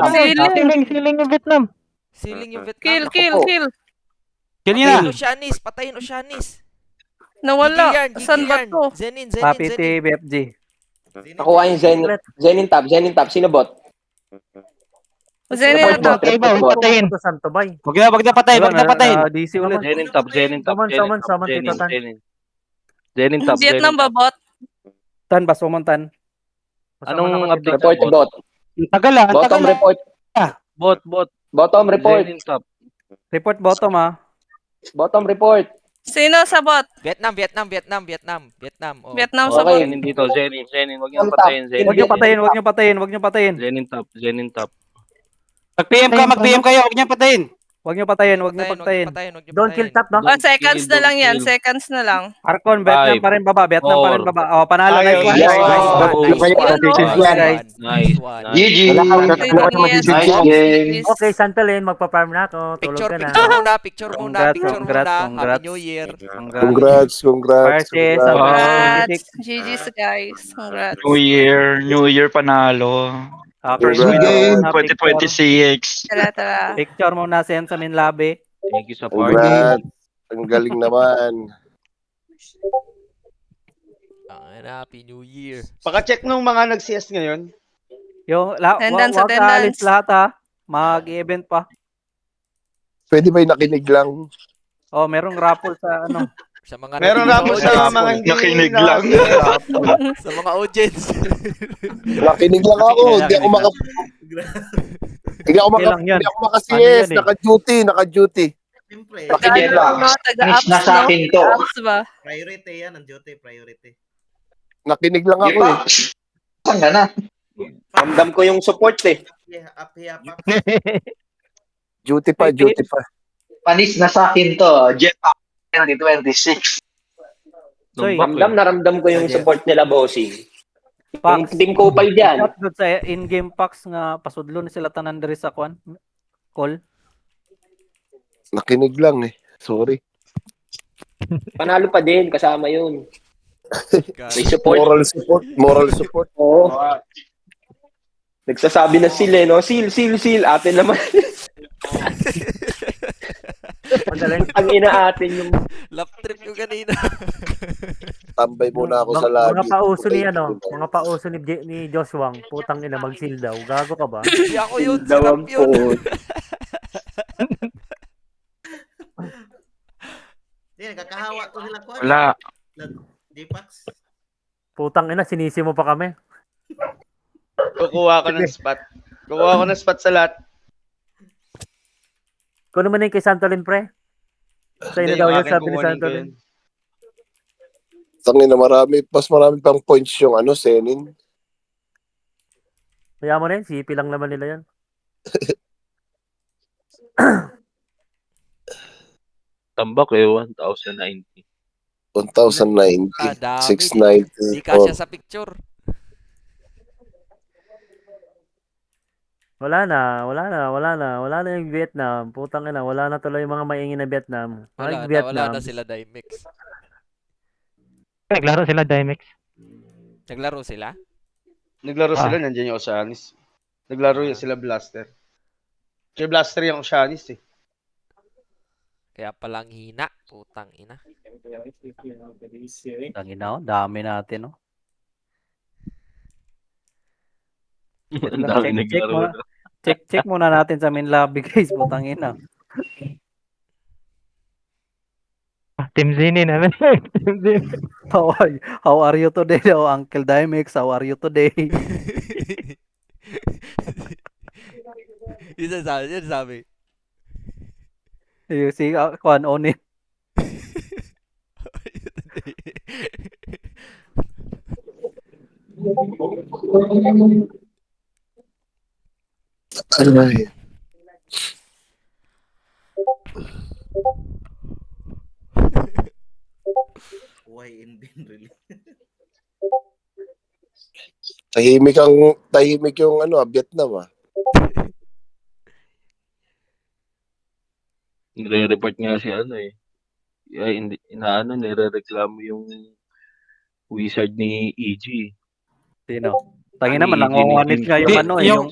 Siling yung Vietnam. Siling yung Kill. Vietnam. Kill niya na. Patayin Oceanis. Nawala. Gigil Saan ba yarn. to? Zenin. Pa-PT BFG. Nakuha yung Zenin top. Sino bot? Zenin na top. Okay ba? Patayin. Santo bay. Wag na patayin. DC ulit. Zenin top. Saman, Tito Tan. Zenin top. Vietnam ba bot? Tan, pasoman tan. Anong update? Report to bot. Tagal lang. Bottom report. Bot. Bottom report. Zenin top. Report bottom Bottom report. Sino sa bot? Vietnam. Oh. Vietnam sa Okay. bot. Zenin dito. Zenin. Huwag niyo All patayin. top. Zenin. Wag nyo patayin. Zenin top. Mag-PM kayo. Huwag niya patayin. Wag nyo patayin. Don't kill top, no? Seconds na lang yan. Seconds na lang. Arkon, Vietnam Five, pa rin baba. four, Oh, panalo. Ayaw. Nice one. Yes. Nice. GG. Nice game. Okay, Santolin, magpa-farm na ako. Tulog ka na. Picture muna. Congrats. Happy New Year. Congrats. Party, Congrats. GG's guys. Congrats. New Year panalo. Okay. Good game. 2026. Tara. Picture muna send sa min labi. Thank you sa party. Congrats. Ang galing naman. Happy New Year. Paka-check nung mga nag-CS ngayon. Yung Attendance. wag alis lahat ha. Mag-event pa. Pwede ba yung nakinig lang? Oh, merong raffle sa ano. Sa mga Meron raffle sa mga hindi Nakinig lang. sa mga audience. Nakinig lang ako. Hindi ako Kailang yan. maka-CS. Naka-duty. Nakinig lang. Taga-apps, Nasa akin to. Apps ba? Priority yan, ang duty, priority. Nakinig lang ako eh. Saan ka na? Ramdam ko yung support eh. Duty pa. Panis na sa akin to. Jet 2026. Soy, Ramdam ko yung support nila, bossing. Yung Pax. team Kopal dyan. Shot good sa in-game packs nga pasudlo ni sila tanan diri sa kwan. Call. Nakinig lang eh. Sorry. Panalo pa din, kasama yun. May support. Moral support. Oo. Nagsasabi na sila, no? Seal. Atin naman. Magaling. Ang inaatin yung... Lap trip yung kanina. Tambay muna ako Mga- sa lagi. Mga pauso ni mga pauso ni Joshua, putang ina mag-seal daw. Gago ka ba? Hindi ako yun, si Dawang Rap yun. po. Hindi, kakahawa to nila ko. Wala. Dipax. Putang ina, sinisi mo pa kami. Kukuha ko ng spot sa lahat. Kung naman yung kay Santolin, pre. Sa inyo Hindi, daw yung yun, akin sabi ni kukunin ko Santolin. yun. Tangin na mas marami pang points yung Senin. Kaya mo na yun, CP lang naman nila yan. Tambak 1,090. 1,090. Dami. 690. Di kasya sa picture. Wala na yung Vietnam. Putang ina, wala na tuloy yung mga maingin na Vietnam. Ay, Wala na sila Dimex. Naglaro sila Dimex. Naglaro sila? Naglaro sila, nandiyan yung Oceanis. Naglaro yung sila Blaster. Kaya Blaster yung Oceanis eh. Kaya palang hina. Putang ina. Tangina, oh. Dami natin, no? Ang dami naglaro. Check muna natin sa main lobby, guys. Putang ina. Team Zini namin. Team Zini. How are you today, daw, Uncle Dimex? How are you today? Yun sabi. You see, Kwan Onin. Ay. Why in bin really? Tahimik yung Vietnam ah. Nire-report nga si nire-reklamo yung wizard ni EG. Sino? Tangina Ni man, nangunganit nga yung yung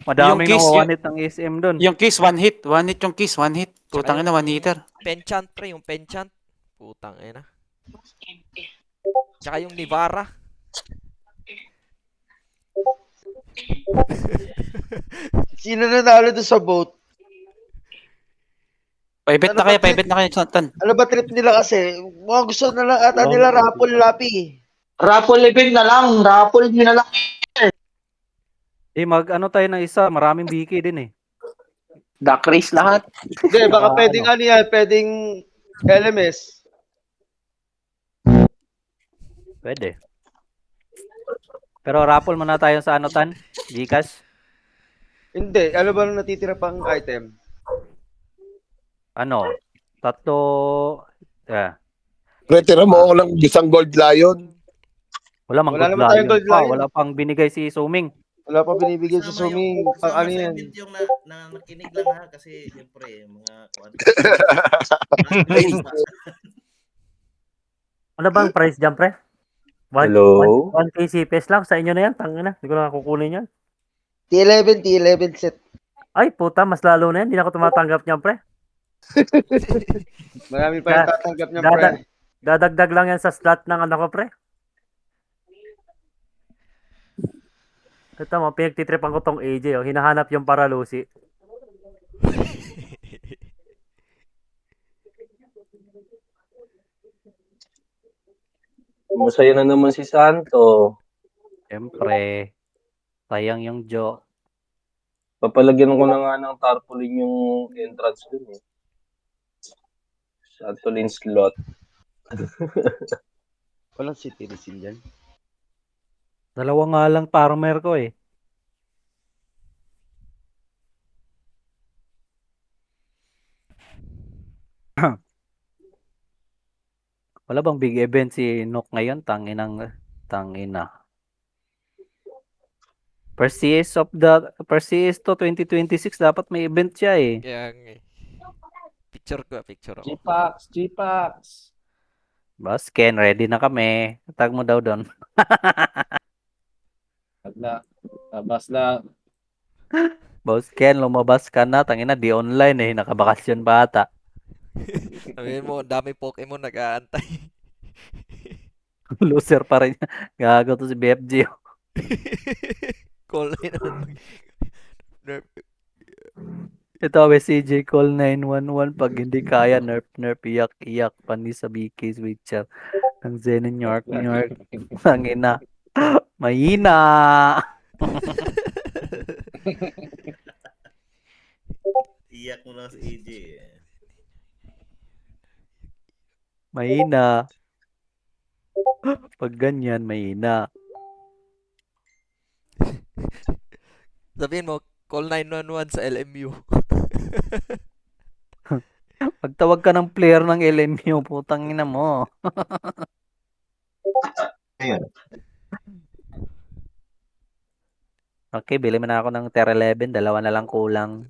madaming yung kiss, nangunganit ng SM doon. Yung kiss, one hit yung kiss, one hit. Putang ina, one hitter. Penchant pre, yung penchant. Putang ina. Tsaka yung Nivara. Sino nanalo doon sa boat? Pivot na kayo, Santan. Ano ba trip nila kasi? Mga gusto na lang ata nila raffle lapi. Raffle event na lang. Raffle nyo na lang. Mag-ano tayo ng isa, maraming biki din eh. Duck race lahat. Hindi, baka pwedeng pwedeng LMS. Pwede. Pero raffle muna tayo sa Tan? Gcash? Hindi, ano ba nang natitira pang item? Tatlo, Pre, tira mo ako ng isang gold lion. wala naman tayong gold lion. Wala pang binigay si Suming. Wala pa binibigay sa swimming. Pang ano yan? Yung nakinig lang ha kasi siyempre mga Ano bang price dyan, pre? Hello? 1K CPS lang. Sa inyo na yan. Tangina. Hindi ko na kukunin yan. T11 set. Ay, puta. Mas lalo na yan. Hindi na ako tumatanggap niyan, pre. Marami pa yung tatanggap niya, pre. Dadagdag lang yan sa slot ng ko, pre. Ito mo, pinagtitripan ko tong AJ. Oh. Hinahanap yung Paralusi. Masaya na naman si Santo. Siyempre, sayang yung Joe. Papalagyan ko na nga ng tarpaulin yung entrance dun eh. Santolin slot. Walang city resin dyan. Dalawa nga lang farmer ko eh. Wala bang big event si Nook ngayon? Tangina. First CS to 2026 dapat may event siya eh. Kaya nga eh. Picture ko, picture ako. G-Pax. Boss Ken, ready na kami. Tag mo daw doon. Labas na. Boss Ken, lumabas ka na. Tangina, di online eh. Nakabakasyon pa ata. Sabihin mo, ang dami Pokemon nag-aantay. Loser pa rin. Gago to si BFG. Call line naman. Ito, CJ call 911 pag hindi kaya, nerf, iyak, panis sa BK switcher. Ang Zen in New York. Tangina. Mahina. Iyak mo na si AJ. Mahina. Pag ganyan, mahina. Sabihin mo, call 911 sa LMU. Pagtawag ka ng player ng LMU, putang ina mo. Ayun. Okay, bili mo na ako ng Terra 11. Dalawa na lang kulang.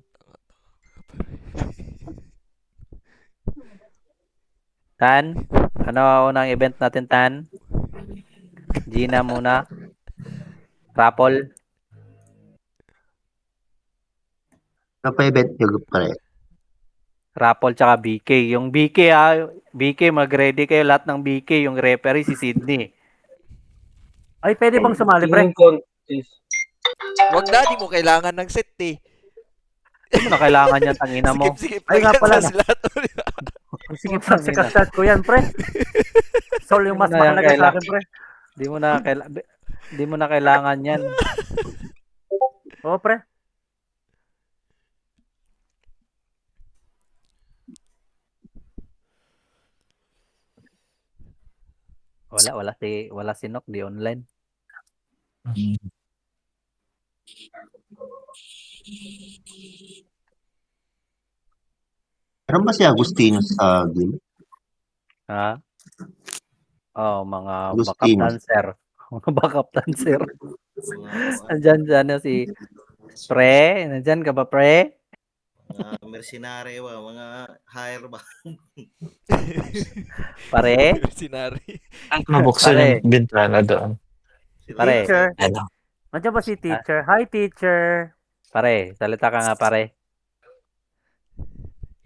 Tan, ano unang event natin, Tan? Gina muna. Rapol. Ano pa event nyo pare? Rapol tsaka BK. Yung BK BK mag-ready kayo lahat ng BK. Yung referee si Sydney. Ay, pwede bang sumali, pre? Wag na, di mo kailangan ng set eh. Hindi mo na kailangan yan, tangina mo. Skip Ay, nga pala na. sila to. Sige, sa kastat ko yan, pre. Sol yung mas mahalaga sa akin, pre. Di mo na kailangan yan. Oo, pre. Wala si Nok, di online. Meron ba si Agustino sa game? Ha? Oh, mga backup Agustino. dancer. Mga backup dancer. Nandyan si Pre. Nandyan ka ba, Pre? Mga mercenary ba? Mga hire ba? Pare? Mercenary. Ang mabuksan Pare. yung bintana doon. Pare. Teacher. Ano? Nandiyan ba si teacher? Hi, teacher. Pare, salita ka nga, pare.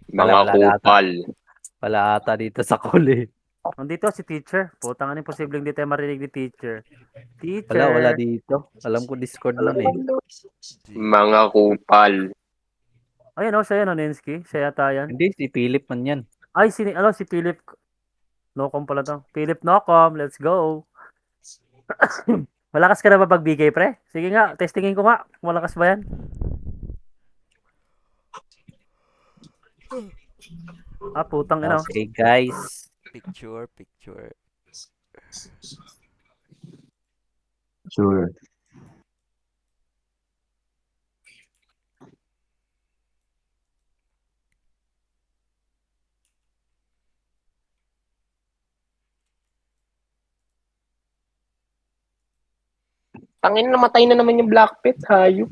Mga kupal. Wala ata dito sa call eh. Nandito si teacher. Putang ano, imposibleng di tayo marinig ni teacher. Teacher. Wala dito. Alam ko Discord nun eh. Mga kupal. Ayun o, siya yan, Nensky. Siya yata yan. Hindi, si Philip man yan. Ay, si Philip. Nocom pala to. Philip Nocom, let's go. Malakas ka na ba pag BK, pre? Sige nga, testingin ko nga. Malakas ba yan? Ah, putang ina. Okay, guys. Picture. Sure. Tangin, namatay na naman yung Black Pet, hayop.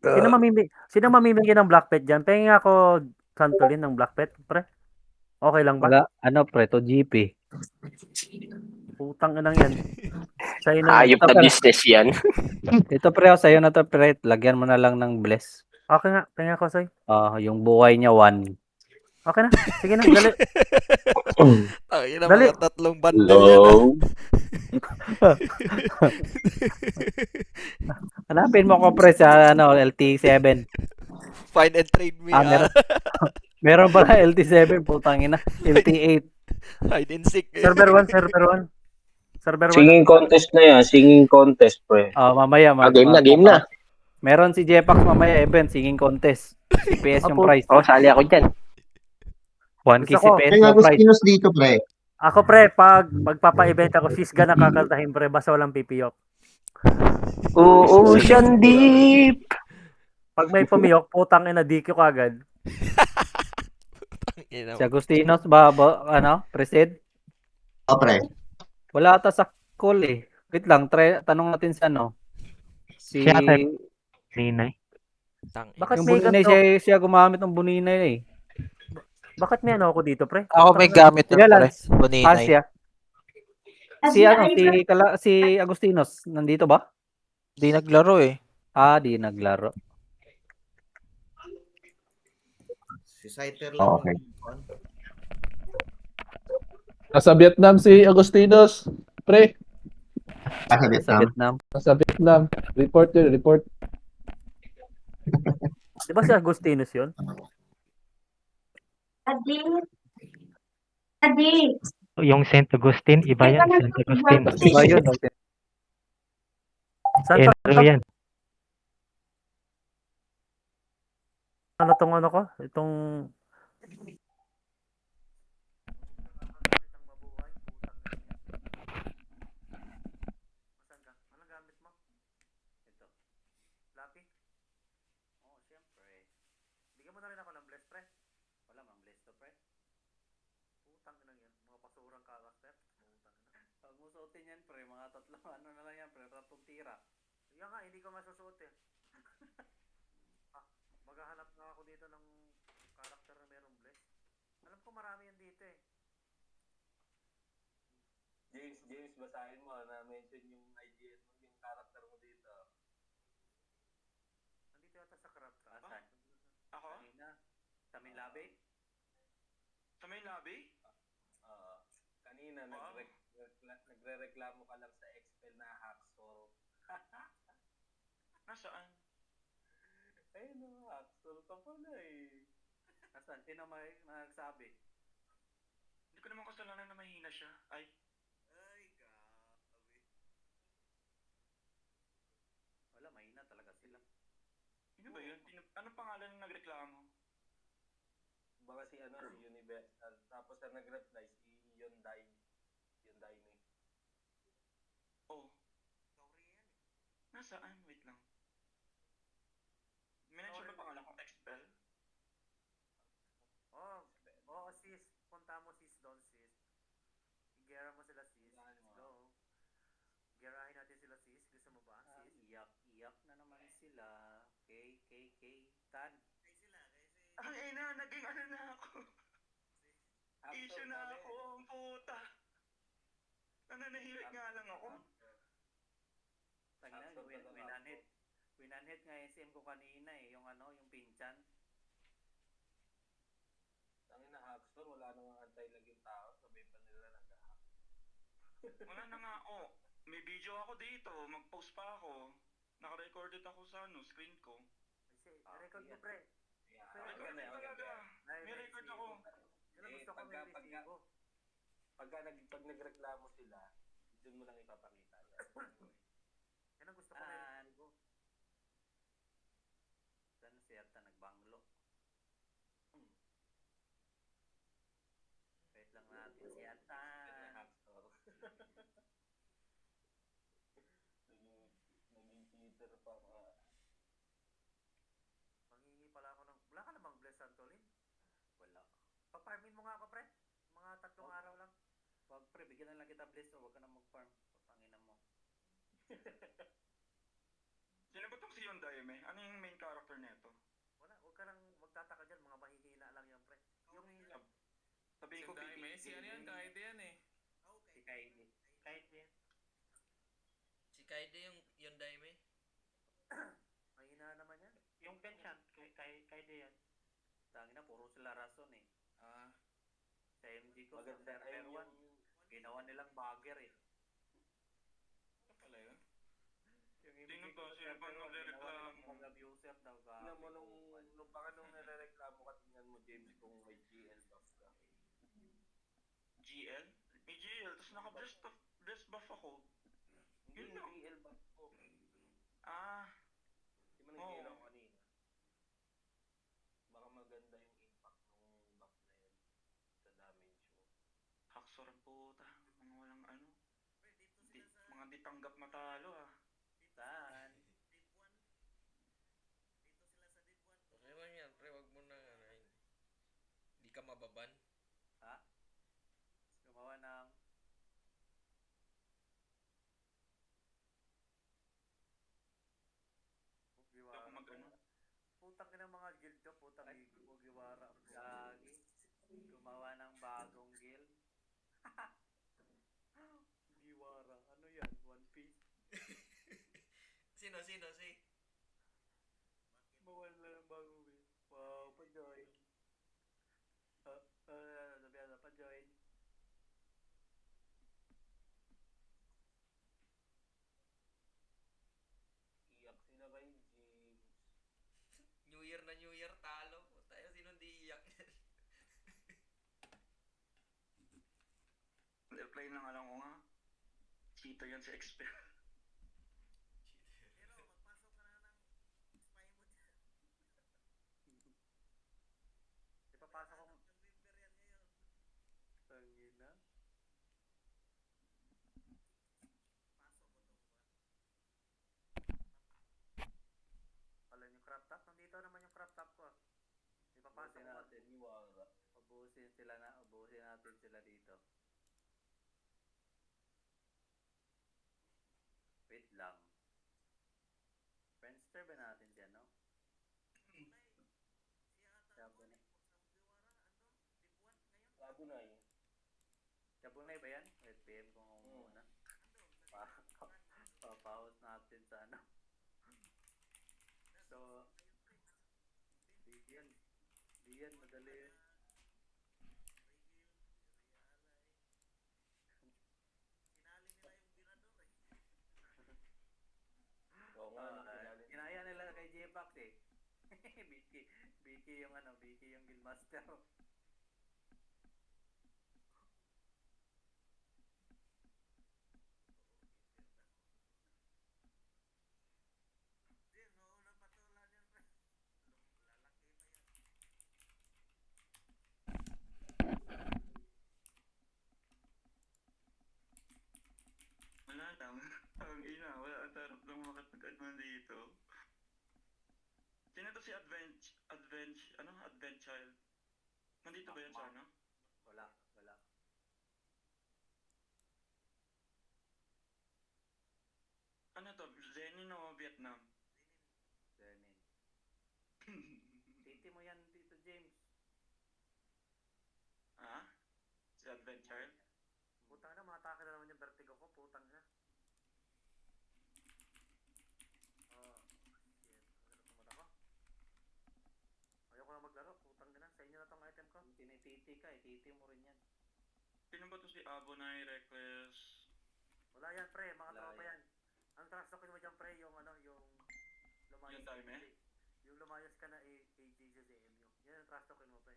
Sino mamimigay ng black pet dyan? Pengen ako santulin ng black pet, pre. Okay lang ba? Wala, ano pre, to GP. Putang inang yan. Sa'yo na. Hayop na business yan. Ito pre, sa'yo na to pre. Lagyan mo na lang ng bless. Okay nga, pengen ako sa'yo. Yung buhay niya 1. Okay na. Sige na, dali. Ay, na Dali. mga tatlong bundle yan. Hanapin mo ko pre sa LT7. Find and trade me. Meron pala LT7, putang ina. LT8. Hide and seek. Server 1. Server 1. Singing contest na yan. Singing contest, pre. Mamaya. Game na. Meron si Jepax mamaya event, singing contest. CPS yung price. Sali ako dyan. 1K Gusto ko. CPS Kaya yung price. Agustinos dito, pre. Ako pre, pag magpapa-event ako, sisga na kakantahin pre, basta walang pipiyok. Ocean Deep. Pag may pumiyok, putang ina, DQ ka agad. Si Agustinos ba, Presid? O, pre. Wala ata sa call eh. Wait lang, tanong natin si ano. Si Siya, Ninay. Tang Bakit Yung may buninay, ganito? siya gumamit ng buninay eh. Bakit may ano ako dito, pre? Ako may gamit Sige, ng pre. Lance. Buninay. Asya. Si Agostinos, nandito ba? Di naglaro eh. Di naglaro. Si Scyther lang Okay. yung Nasa Vietnam si Agostinos. Pre, Nasa Sa Vietnam. Vietnam. nasa Vietnam. Report yun, report. Di ba si Agostinos yun? Yung St. Augustine, iba yan. St. Augustine. Iba yun. Saan to? Andrew yan. Ano tong ano ko? Itong... Bigyan mo na rin ako ng bless, pre. Wala mang bless to, pre. Putang ina yan. Mga basurang karakter. Pag mo suotin yan, pre, mga tatlong ano na lang yan, pre, tatlong tira. Yan nga, hindi ko masusuot eh. Maghahanap nga ako dito ng karakter na merong bless. Alam ko marami yan dito eh. James, basahin mo na-mention yung IGN mo, yung character mo dito. Nandito yata sa craft ka. Asan? Ako? Kanina. Sa main lobby? Sa main lobby? Kanina, nagre-reklamo ka lang sa Expel na hacksaw. Nasaan? Ayun na, hacksaw ka pala eh. Asan? Sino may nagsabi? Hindi ko naman kasalanan na mahina siya. Ay, Wala, mahina talaga sila. sino ba yun? Anong pangalan ng nagreklamo? Baka si Universal. Tapos ang nag-reply si Yonday. Oh. Nasaan? Wait lang. Minention ba pangalan ko? Expel? Oo, sis. Punta mo sis doon, sis. Igera mo sila, sis. Let's go. Gerahin natin sila, sis. Gusto mo ba, sis? Iyak na naman sila. Tan. Ang ina, naging ano na ako. Issue na ako, ang puta. Nananahimik nga lang ako. Tangina, winanhit nga SM ko kanina eh, yung pinchan. Tangina, hacksaw, wala nang antay laging tao. Sabay pa nila nag-hack. Wala na nga, may video ako dito. Mag-post pa ako. Naka-recorded ako sa screen ko. Record mo, pre. Record talaga. May record ako. Yan ang gusto ko, may resibo. Pag nagreklamo sila, doon mo lang ipapakita. Yan ang gusto ko, may resibo. Saan si Ata nagbanglo? Wait lang natin si Ata. Naging cheater pa ka. Manghingi pala ako ng... Wala ka namang bless, Antolin? Wala. Pag-farmin mo nga ako, pre. Mga 3 araw lang. Wag pre, bigyan na lang kita bless o wag ka na mag-farm. Putangina mo. Sino ba tong si Yondaime? Ano yung main character nito? Wala, huwag ka nang magtataka dyan. Mga mahihina lang yan, pre. Yung... Sabihin ko, Si ano yan? Kahit yan eh. Si Kaide. Si Kaide yung Daime. Mahina naman yan. Yung pension, Kaide yan. Tangina, puro sila rason eh. Sa MG ko, sa server 1, ginawa nilang bagger eh. Ano pala yun? Yung Sino to? Sino ba nagre-reklamo? Mag-abuser daw ka. Tingnan mo nung baka nung nare-reklamo ka, tingnan mo James kung may GL buff ka. GL? May GL, tapos naka-breast buff ako. Yun lang. GL buff ko. Di mo nag-GL ako kanina. Baka maganda yung impact ng buff na yun sa damage mo. Haksor ang puta. Mga walang ano. Mga di tanggap matalo Saan? Okay lang yan, pre. Wag mo na hindi ka mababan. Ha? Gumawa ng... Hindi ako mag-ano. putang ina mga guild nyo, putang Mugiwara. Lagi. Gumawa ng bagong guild. Mugiwara. Ano yan? One Piece? Sino? Si? Mawala ng bagong guild. Wow, pa-join. Sabihan na, pa-join. Iyak sila kay James. New Year na New Year, talo. Tayo, sino di iyak yan? Reply na nga lang ko nga. Cheater yan si Expert. Pero magpasok ka na ng spy mo dyan. Ipapasok ko. November yan ngayon. Tangina. Pasok ko to ba? Wala yung crop top. Nandito naman yung crop top ko. Ipapasok ko. natin iwala. Ubusin natin sila dito. Wait lang. Friendster ba natin siya, no? Sabunay. Sabunay. Sabunay ba yan? Wait, PM ko nga muna. Papahos natin sa ano. So, di yan, madali yun. Oo nga, Kinaya nila kay J-Pax eh. Vicky yung Guildmaster. Wala lang. Ang ina, wala ang tarap lang makapag-adman dito. Sino to si Advent Child? Nandito ba yan sa ano? Wala. Ano to? Zenin o Vietnam? Zenin. Titi mo yan dito, James. Ha? Si Advent Child? Putang na, matake na naman yung vertigo ko. Putang na. Shit. Ano pumunta ko? Ayoko na maglaro. Putang na. Sa inyo na tong item ko. Tinititi ka eh. Titi mo rin yan. Sino ba to si Abonai, Reckless? Wala yan, pre. Mga Wala tropa yan. yan. Ang trash talkin mo dyan, pre, yung lumayas Yung time eh? Yung lumayas ka na AJ sa ZMU. Yan ang trash talkin mo, pre.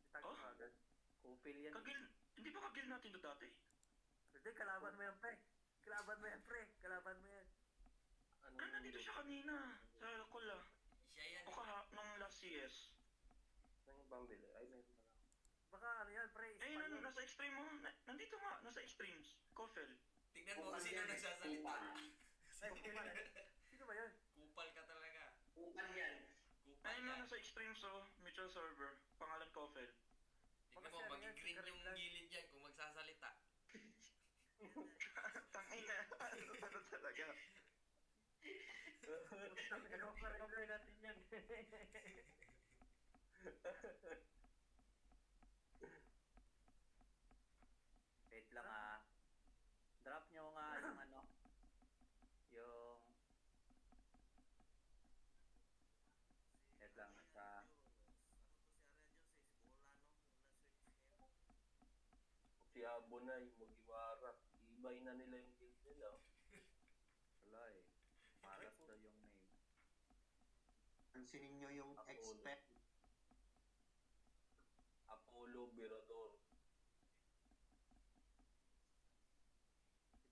Itag mo Oh? agad. Kupil yan. Hindi ba kagil natin to dati? Hindi, kalaban mo yan, pre. Kalaban mo yan. Nandito siya kanina. Sa Kula. Siya yan. O nung last CS. Nang ibang bili. Ay, meron na lang. Baka ano yan, pre. Nasa extreme mo. Nandito nga, nasa extremes. Kofel. Tignan mo kung sino nagsasalita. Sino ba yan? Kupal ka talaga. Kupal yan. Kupal Ayun na, yan. nasa extremes mutual server. Pangalan Kofel. Tignan mo, mag-green yung gilid yan kung magsasalita. Tangina. Ano talaga? Compare natin yan. Wait lang ah. Drop nyo nga yung wait lang sa Si Abonay, Mugiwara. Ibay na nila yung guild nila. wala eh. Malas daw yung name. Pansinin nyo yung expect. Apollo Berador.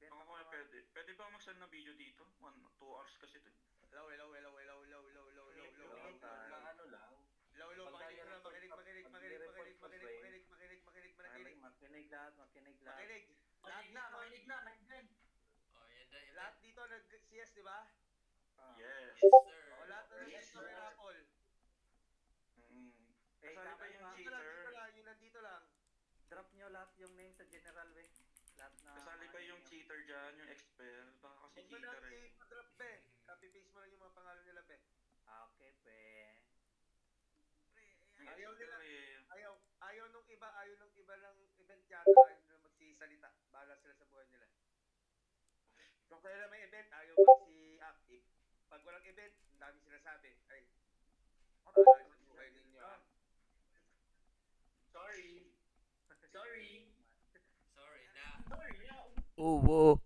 Ako kaya pwede ba mag-send na video dito? 2 hours kasi ito. Hello. Ano lang? Makinig lahat. Makinig na. Oh, yan dahil. Lahat dito nag-CS, di ba? Yes. Sir. Lahat na nandito rin Apple. Kasali pa yung cheater. Yung nandito lang. Drop nyo lahat yung name sa general way. Lahat na Kasali pa yung cheater dyan, yung expel. Baka kasi Huwag mo cheater natin eh. i-drop be. Copy mo lang yung mga pangalan nila, pe. Okay, pe. Ayaw nila. Ayaw nung iba ng event yata. Ayaw nila magsisalita. Bahala sila sa buhay nila. Kung kailan may event, ayaw mag-active. Pag walang event, ang dami sinasabi. Ay, bahala sa buhay ninyo, ha? Sorry. Sorry. Sorry na. Oo.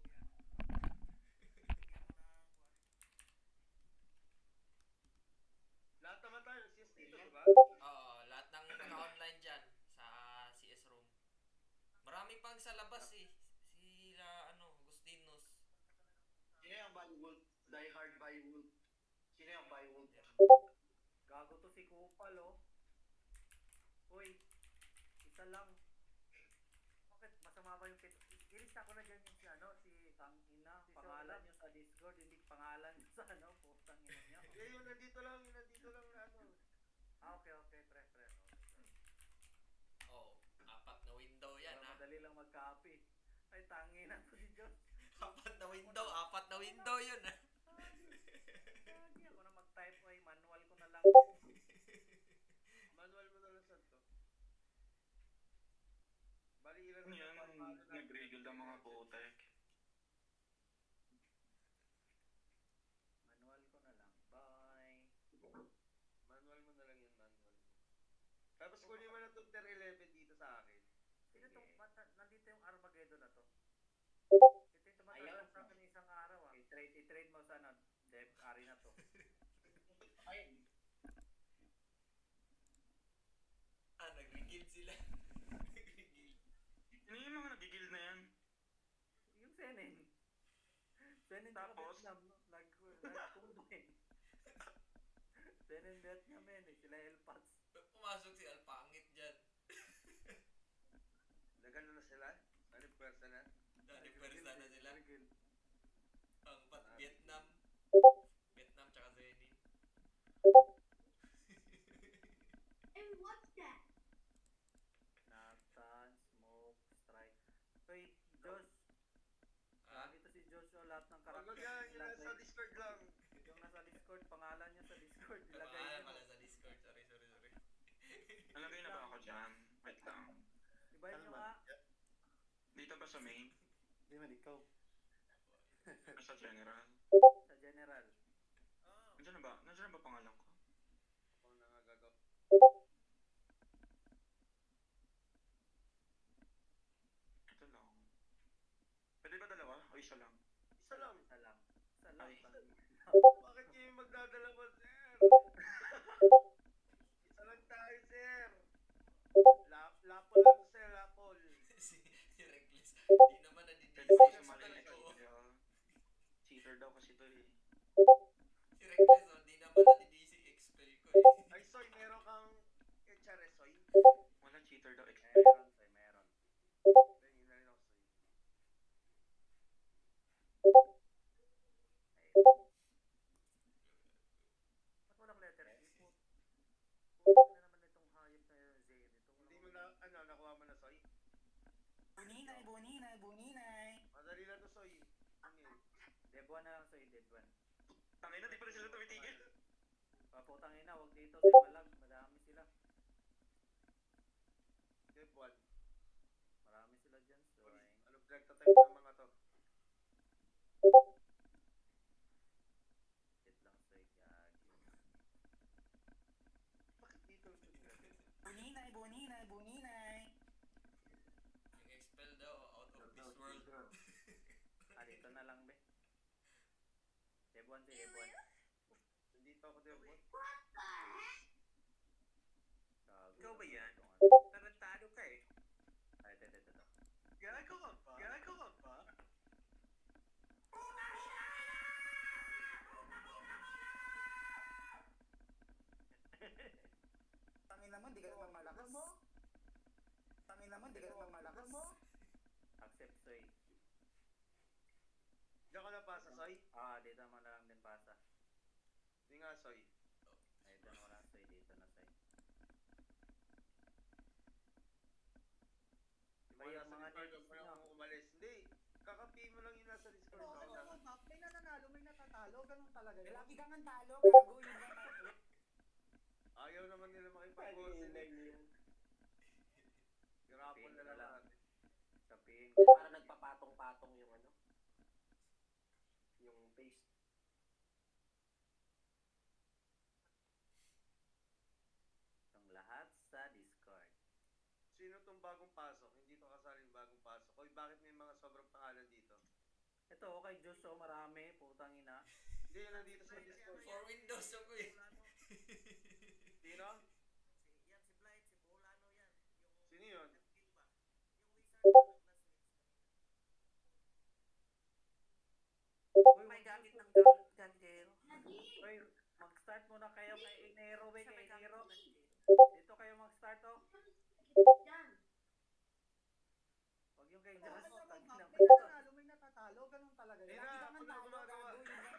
Lahat naman tayo, sis dito, di ba? Oo, lahat ng naka-online dyan sa CS room. Marami pang sa labas eh. Sila, Agustinus. Sino yung Biwolf? Die Hard Biwolf. Sino yung Biwolf? Gago to si Kupal, oh. Uy, isa lang. Bakit masama ba yung pito? Ilista ko na dyan yung si Tangina. Pangalan nyo sa Discord, hindi pangalan nyo sa putang ina nyo. Yung nandito lang na Okay, pre. Oh, 4 na window yan Para ha. madali lang mag-copy. Ay, tangina to si Diyos. 4 na window, 4 na window yun ha. Lagi ako na mag-type, ay manual ko na lang. Manual mo na lang saan to. Bali ilan Ano yan? Nag-regul ng mga botek. Manual ko na lang. Bye. Manual mo na lang yan, manual. Tapos kunin mo na itong tier 11 dito sa akin. Sino tong, nandito yung Armageddon na to? Ito yung tumatawag sa akin isang araw, ah. I-trade mo sa Dev Ari na to. Nag-regil sila. Nag-regil. Ano yung mga nagigil na yan? Yung Senen. Senen Tapos? nag-combine. Senen Vietnam yan eh. Sila Elpax. Pumasok si Alpangit dyan. Nagano na sila? Ano pwersa na? Dati pwersa na sila. Ang Vietnam. Vietnam tsaka Zenin. And what's that? Nathan, Smoke, Strike. Uy, Josh. Dito si Josh, oh, lahat ng Wag karakter. yan, yun nasa Discord lang. Yung nasa Discord, pangalan niya sa Discord. Ilagay Pangalan niyo. pala sa Discord. Sorry. Nalagay na ba ako dyan? Wait lang. Ibahin niyo nga. Dito ba sa main? Hindi man ikaw. Sa general? Sa general. Nandiyan na ba? Nandiyan na ba pangalan ko? Ako na nga gagaw. Ito lang. Pwede ba dalawa? O isa lang? Isa lang. Ay. Bakit yung magdadala mo, sir? Isa lang tayo, sir. Lapol lang, sir. Lapol. si Reckless. Di naman Pwede ba sumali na ko. Cheater daw kasi to eh. Si Reckless, di naman na-DC expel ko eh. Ay, Soy, meron kang HRS, Soy? Walang cheater daw. Meron, Soy, meron. Tingin na rin ako, Soy. Ba't walang letter E? Puto na naman itong hayop na Zayn. Hindi mo na, nakuha mo na, Soy? Buninay. Madali na to, Soy. Debuan na lang, Soy, Debuan. Tangin na, di pa rin sila tumitigil. Putang ina, wag dito, Soy, malag. Madami sila. Debuan. Marami sila dyan, Soy. Ano pinagtatype ng mga to? Shit lang, Soy, gagi. Bakit dito? Buninay. Yung expel daw, out of this world. Dito na lang, be. Debuan, Soy, Debuan. Nandito ako, Debuan. Ikaw ba yan? Tarantado ka eh. Ay, ito. Gago ka ba? Tangin naman, di ka naman malakas. Accept, Soy. Diyan ka na pasa, Soy? Dito naman na lang din pasa. Hindi nga, Soy. Ay, dito na lang, Soy. Dito na, Soy. Yung Yung mga Discord, names mo nyo. umalis. Hindi. Kakampi mo lang yung nasa Discord. May nananalo, may natatalo. talo, ganun talaga. Lagi kang ang talo, gago, yun lang. Ayaw naman nila makipag-boss. Garapon na lang natin. Sabihin ko, Para nagpapatong-patong yung ano. Yung paste. ang lahat sa Discord. Sino tong bagong pasok? Hindi to kasali yung bagong pasok. Oy, bakit may mga sobrang pangalan dito? Ito, kay Diyos, oh, marami, putang ina. Hindi, yun nandito sa Discord. For Windows ako eh. Sino? Yan, si Blight, si Bolano yan. Sino yun? Uy, May gamit ng ganjero. Uy, mag-start muna kayo kay Enero, kay Enero. Dito kayo mag-start, oh. Huwag yung kay Diyos. May nanalo, may natatalo, ganun talaga. Eh, Lagi na, kang ako ang na talo, gumagawa. gago, yun lang.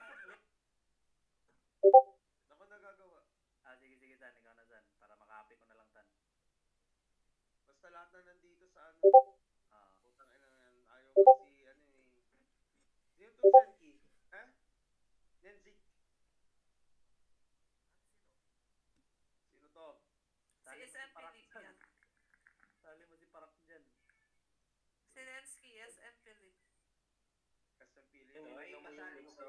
Ako nagagawa. Sige, Dan, ikaw na, Dan. Para makapi ko na lang, Dan. Basta lahat na nandito sa ano. Ah. Putang ina yan. Ayaw mo si ano eh. Sino to Zenki? Ha? Nenzik? Sino to? Si SM Philip yan. Sali mo si Parak dyan. Si Nensky, SM Philip. Custom Pili. Yung Ay, ano mo kasali yung ko.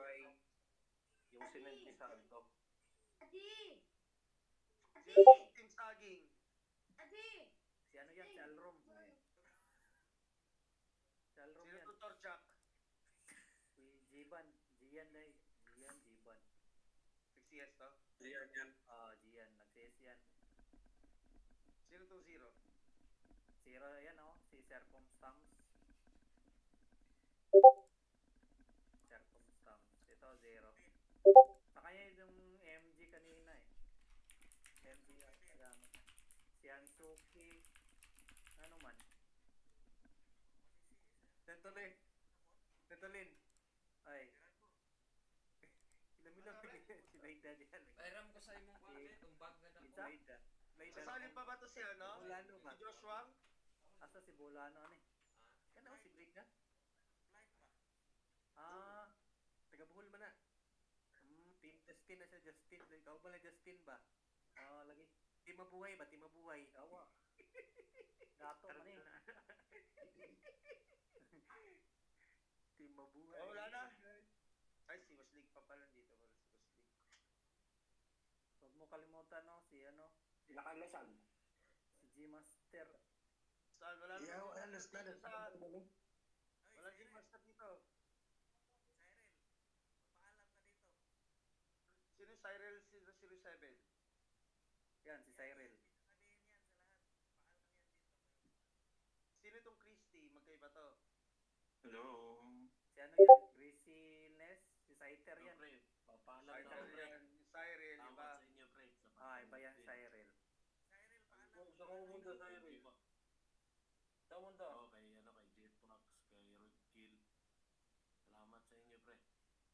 yung sinend ni Santo. Adi! Sino to Team Saging? Adi! Si ano yan, si Alrom. Si Alrom Sino yan. to Torchak? Si Jiban. Jian na eh. Jiban. 6CS to? Diyan yan. Jian. Nag-CS yan. Sino to Zero? Zero yan, oh. Si Circumstance. Ito, zero. Sa kanya yung MG kanina eh. MG, ayan. Si Hansuki. Ano man? Tentolin. Ay. Sinamilang si Laida diyan. Pairam ko sa imong pare, itong bag na dako. Laida. Sasali pa ba to si ano? Bolano ba? Si Joshua? Asa si Bolano ano eh? Kano si Blake na? Taga Bohol man na. Team Justin na siya, Justin. Ikaw ba na Justin ba? Lagi. Team Mabuhay ba? Team Mabuhay. Awa. Gato man eh. Team Mabuhay. Oh, wala na. Ay, si Waslig pa pala dito. Wala si Waslig. Huwag mo kalimutan no, si ano? Sila Carlosan. Si G-Master. Saan? Wala na. Yeah, well, understand it. Saan? Wala din master dito. Sino yung Cyril 007? Yan, si Cyril. Sino itong Christy? Magkaiba to. Hello. Si ano yan? Gracie Ness? Si Saiter yan. Papaalam na Cyril pre. yan. Yung Cyril, Tawad iba. sa inyo pre. Iba yan, Cyril. Sa kumunta sa iyo. Tamunta. Okay, ano kay Jetpax, kay Roadkill. Salamat sa inyo pre.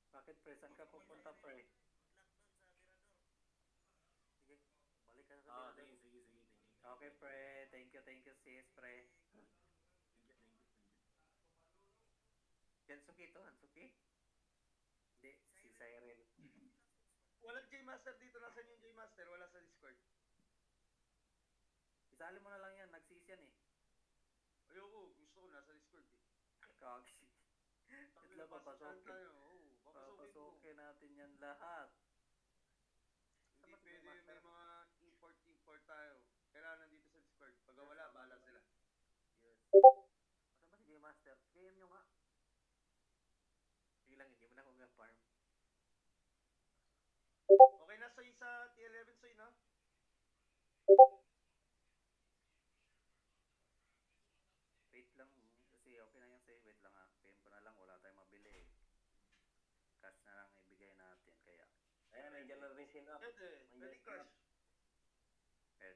Bakit pre? Saan ka pupunta pre? Sige, balik ka na sa Sige. Okay pre, thank you sis pre. Hansuki to, Hansuki? Hindi, si Cyril. Walang J-Master dito. Nasaan yung J-Master? Wala sa Discord. Isali mo na lang yan, nagsis yan eh. Ayoko, gusto ko nasa Discord eh. Kagsi. Itla Papasokin papasokin. tayo. Oo, papasokin mo. Papasokin natin yan lahat. Hindi pwede may mga import tayo. Kailangan nandito sa Discord. Pag wala, bahala sila. Yes. Saan ba si J-Master? PM nyo nga. Sige lang, hindi mo na akong farm. Okay na Soy sa T11 Soy, no? Wait lang, kasi okay na yan sa'yo. Wait lang ha. PM ko na lang, wala tayong mabili eh. Cash na lang ibigay natin, kaya. Ayan, nandiyan na rin sinap. Pwede, pwede crush.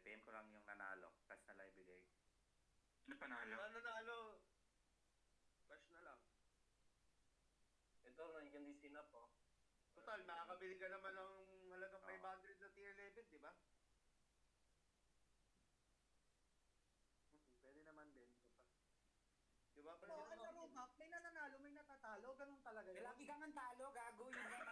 PM ko lang yung nanalo. Cash na lang ibigay. Ano panalo? Ano na ano? Crush na lang. Ito, nandiyan din sinap oh. Total, makakabili ka naman ng halagang 500 na tier 11, di ba? Pwede naman din. Di ba? Pero ang laro map, may nananalo, may natatalo, ganun talaga. Lagi kang ang talo, gago, yun lang.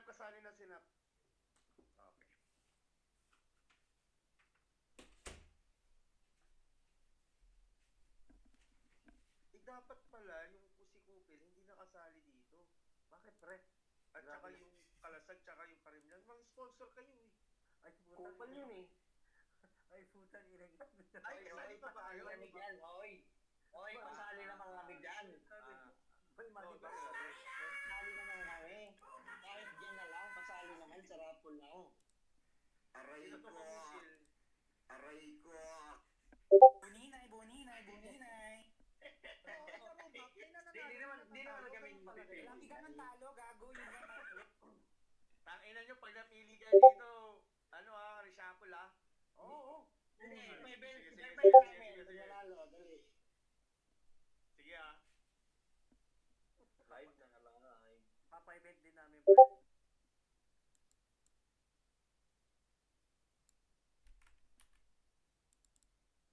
kasali na sinap. Okay. Dapat pala yung Pusi Kupil hindi nakasali dito. Bakit, pre? At saka yung Kalasag, tsaka yung Karimlan. Mga sponsor kayo eh. Ay, putang Kupal ina. yun eh. Ay, putang ina. Ay, kasali pa ba kayo? Kami dyan, oy. Oy, pasali naman kami dyan. Bay, mali ba? Pasali naman kami. Kahit dyan na lang, pasali naman sa raffle lang. Aray Sino to ko. Kupil? Aray ko. Buninay, buninay, buninay. Di naman kami mapipili. Lagi ka ng talo, gago. Yun lang mali. Tanginan nyo, pag napili kayo dito, ano reshuffle Oo. Hindi, may belt Sige, namin. sige. Pag nanalo, dali. Sige Live na lang, live. Papa-event din namin, pre.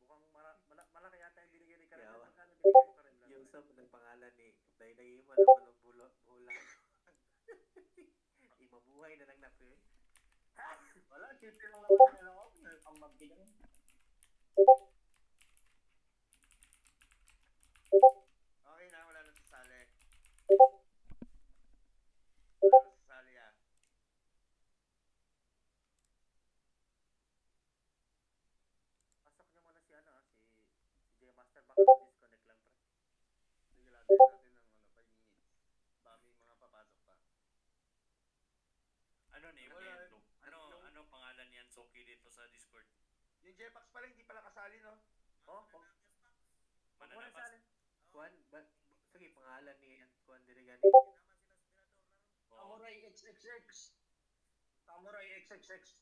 Mukhang malaki yata yung binigay ni Karen. Yawa. Magkano binigay mo, Karen? Yung sa nagpangalan ni Dainay mo naman ang bulang. Imabuhay na lang na pre. Wala, simple lang naman na lang ako. Ang magbigan. Okay na, wala na sasali. Wala na sasali Pasok niyo muna si J Master. Baka disconnect lang, pre. Sige lang, natin ng 5 minutes. Baka may mga papasok pa. Ano name Wala. niyan, Luke? Ano pangalan niyan, Soki, dito sa Discord? Yung Jepax pala, hindi pala kasali, no? Oh, Mananabas. Kuan, sige, pangalan ni Kuan Dirigani. Samurai XXX. Samurai XXX.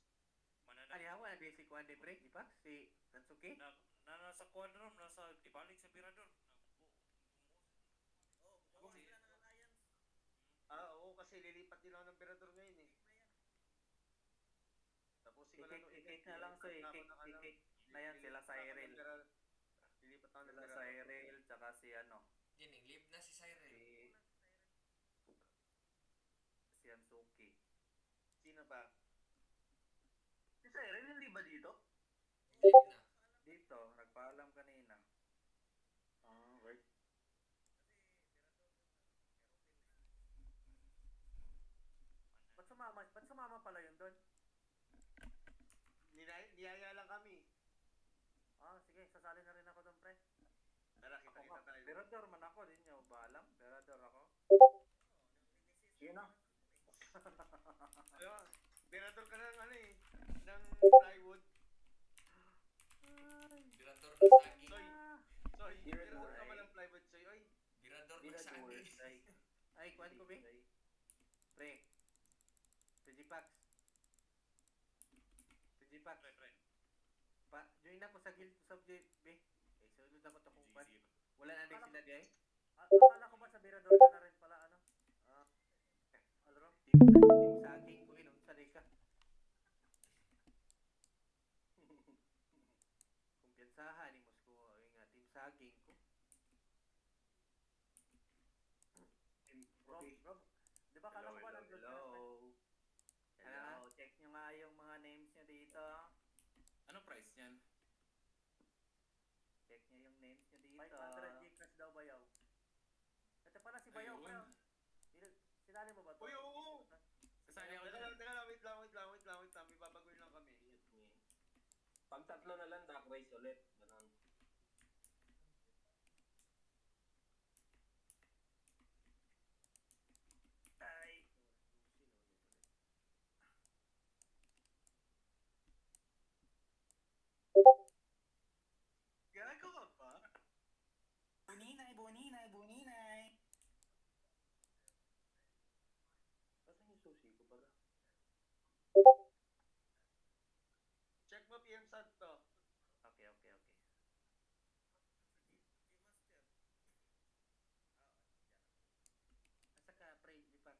Ano yan mo, si Kuan de Break, di ba? Si Nansuke? Nasa quadron, nasa ibalik sa Mirador. Oo, kasi lilipat din ako ng Berador ngayon eh. Tapos ko lang Ikik na lang to eh. Ikik na yan sila sa Cyril. Lilipat ako ng Sila Berador. sa Cyril, tsaka si Gining, live na si Cyril. si Ansuki. Sino ba? Si Cyril, hindi ba dito? Live na. Dito, nagpaalam kanina. Right. Ba't sumama pala yun doon? Niyaya lang kami. Sige, sasali na rin ako doon, pre. Tara, kita tayo. Berador man ako, din nyo ba alam? Berador ako. Sino? Ayun, Berador ka ng ng plywood. Birador ng saging. Soy, Berador ka ba ng plywood, Soy? Oy, Birador ng saging. Ay, kuan ko be? Pre. Digipax. Pre. Join ako sa guild subject be. Sunod ako to kung pan. Wala na din sila di ay. Akala ko ba sa Mirador ka na rin pala, ano? Alro? Team saging ko inom sa ka. Kumpiyansahan ni Mosko nga team saging ko. Bro, di ba kala ko ba nandun ka na, pre? Hello, check nyo nga yung mga names nyo dito. Ano price niyan? Check nyo yung names nyo dito. 500 Gcash daw, Bayaw. Ito pala si Bayaw, pre. Sinali mo ba to? Uy, oo. Kasali ako Teka dyan. lang, wait lang. May babaguhin lang kami. Pag tatlo na lang, duck race ulit. Ganun. Gago ka pa? Buninay. Asan yung susi ko pala? Check mo PM Santo. Okay. Asa ka, pre, Dipax?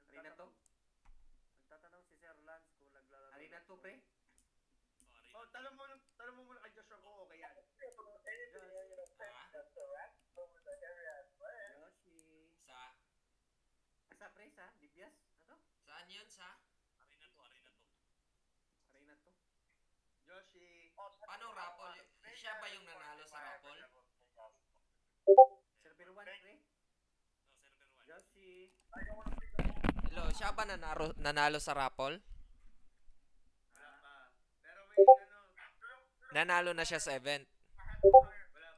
Arena to? Nagtatanong si Sir Lance kung naglalaro. Arena to, pre? Oh, tanong mo muna kay Joshua kung okay yan. Ha? ha? Dibyas? Ano? Saan yun sa? Arena to. Yoshi. Paano raffle? Siya ba yung nanalo sa raffle? Server 1, pre. Yoshi. Hello, siya ba nanalo sa raffle? Wala pa. Pero may ano. Nanalo na siya sa event. Wala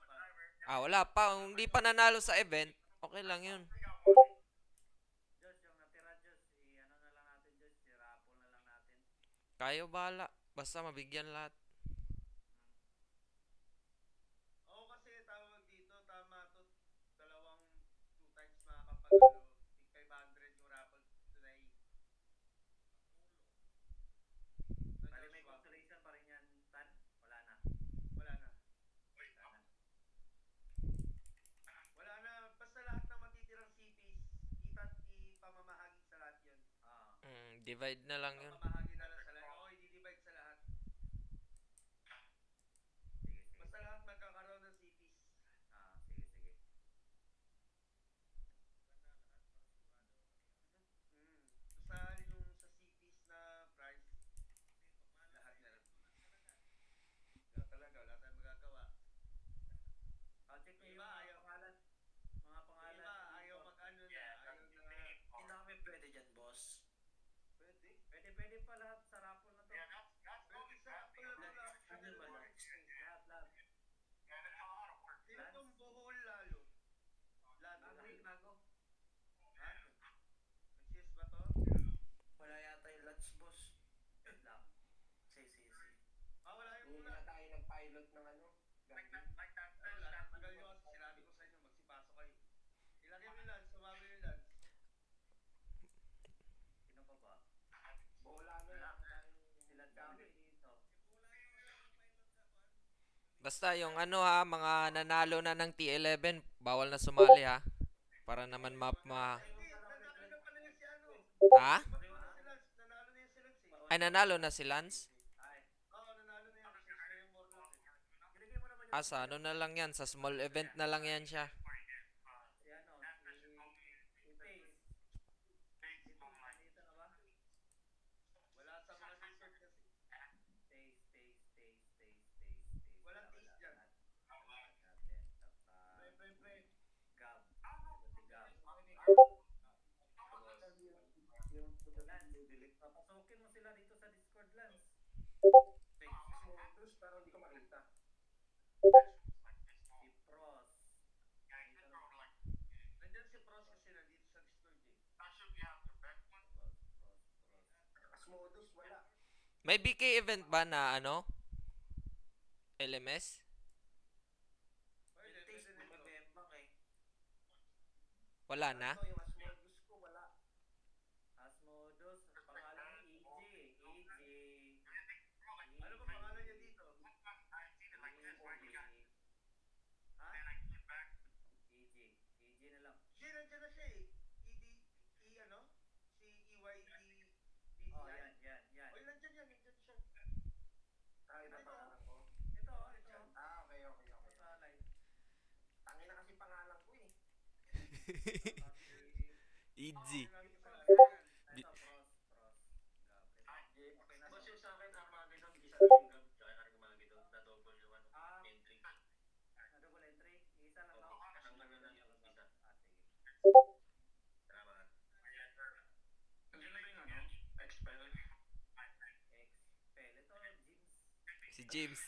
pa. Wala pa. Kung hindi pa nanalo sa event, okay lang yun. Diyos, yung natira, Diyos. Ano na lang natin, Diyos. Rapol na lang natin. Kayo bahala. Basta mabigyan lahat. Oo, kasi tawag dito, tama to. 2 times makakapag, tig 500 yung raffle today. Bali, may consolation pa rin yan, Tan? Wala na. Wala na. Wala na. Basta lahat na matitirang CPs, ipamamahagi sa lahat yun. Divide na lang yun. Pamamahagi na lang sa lahat. Oo, i-divide sa lahat. Basta lahat magkakaroon ng CPs. Sige. Basta yung sa CPs na price, lahat na lang. Wala talaga, wala tayong magagawa. Check nyo Yung yung iba, mga ayaw. pangalan. Mga pangalan. Yung iba, ayaw mag-ano na. Ayaw na. Hindi na kami pwede dyan, boss. Pwede. Pwede pa lahat sa rapol na to. Pwede sa apple na lang. Ano ba na? Lahat. Sino tong buhol lalo? Lago. Ha? Nagsis ba to? Wala yata yung lunch, boss. Wait lang. Si. Wala yung Hindi mula. na tayo nag-pilot ng ano. Gambling. Wala, tagal nyo kasi sinabi ko sa inyo, magsipasok kayo. Ilagay mo yung lance, sumama yung lance. Sino pa ba? Bola na lang. Sila dami dito. Basta yung mga nanalo na ng T11, bawal na sumali ha. Para naman Hindi, nanalo na pala yung si ano. Ha? Nanalo na si Lance, nanalo na yung si Lance eh. Ay, nanalo na si Lance? Oo, nanalo na yung si yung Morlock eh. Ilagay mo naman yung Sa ano na lang yan, sa small event na lang yan siya. si ano, si Pace. Dito na ba? Wala sa mga Discord kasi. Pace. Walang taste dyan. Natin. Pre. Gab. Papasukin mo sila dito sa Discord, Lance. Pero hindi ko makita. Si Pros. Nandyan si Pros kasi nandito sa Discord eh. Asmodus, wala. May BK event ba na LMS? Pwede Taste, rin ito. mabembang eh. Wala na? Ito, yung Asmodus ko, wala. Asmodus. Pangalan ni EJ. Ano ba pangalan niya dito? Ha? EJ na lang. Hindi, nandyan na siya eh. Ano? Si EYD DCI. Oh, yan. Oy, nandyan siya. Tayo na pangalan ko. Ito. Okay. Sa live. Tangin na kasi pangalan ko eh. Easy. Ito, Pros. Okay na. Boss, yung sa akin, armado ng isa yung gab, kaya ka nagmamagi doon, na double yung entry. Na double entry. Isa lang to. Ang lang yung isa. Sige. Salamat. Nandiyan na ba yung ano? Expel? Ito, James. Si James.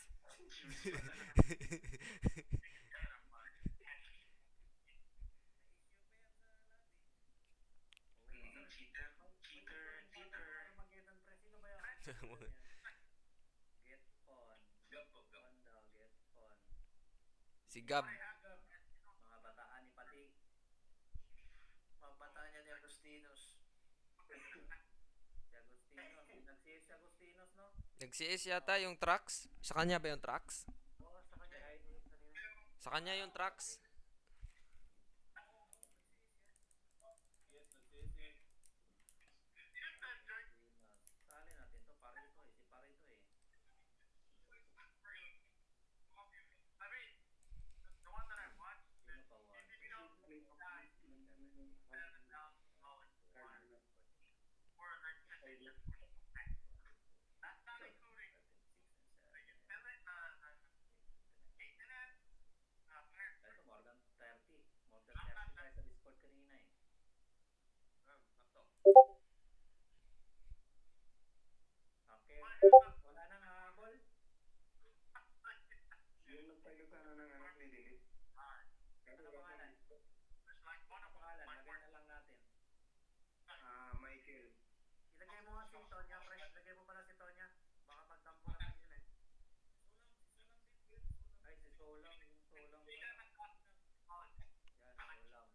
Cheater. Magetan pre. Sino ba yan? Get on. On daw, get on. Si Gab. Mga bataan ni Pati. Mga bata niya ni Agostinos. Si Agostinos. Nag-CS si Agostinos, no? Nag-CS yata yung trucks. Sa kanya ba yung trucks? Oo, sa kanya. Sa kanya yung trucks. Sali natin to. Parito eh. Si Parito eh. Sino pa one? Wala nang habol. Yung nagtayo sana ng ano, didelete. Ano pangalan? Ano pangalan? Lagay na lang natin. Michael. Ilagay mo nga si Tonya, fresh. Ilagay mo pala si Tonya. Baka magtampo naman yun eh. Ay, si Solang. Yung Solang pala. Yan, Solang.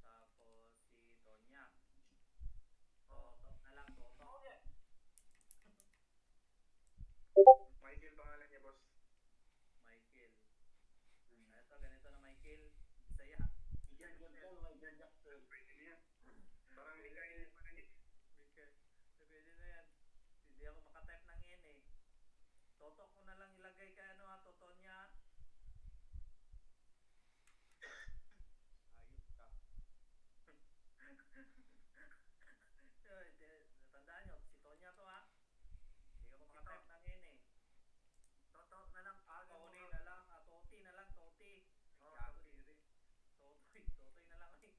Tapos si Tonya. Toto na lang, Toto. Michael pangalan niya, boss. Michael. Ito, ganito na Michael. Bisaya. Parang Mikael pa na niya. Michael. Pwede na yan. Hindi ako makatype ng N eh. Toto ko na lang ilagay kay ano ha, Totonya. Ayop ka. Tandaan nyo, si Tonya to ha. Hindi ako makatype ng N eh. Toto na lang. Tony na lang. Toti na lang. Toti. Totoy na lang eh.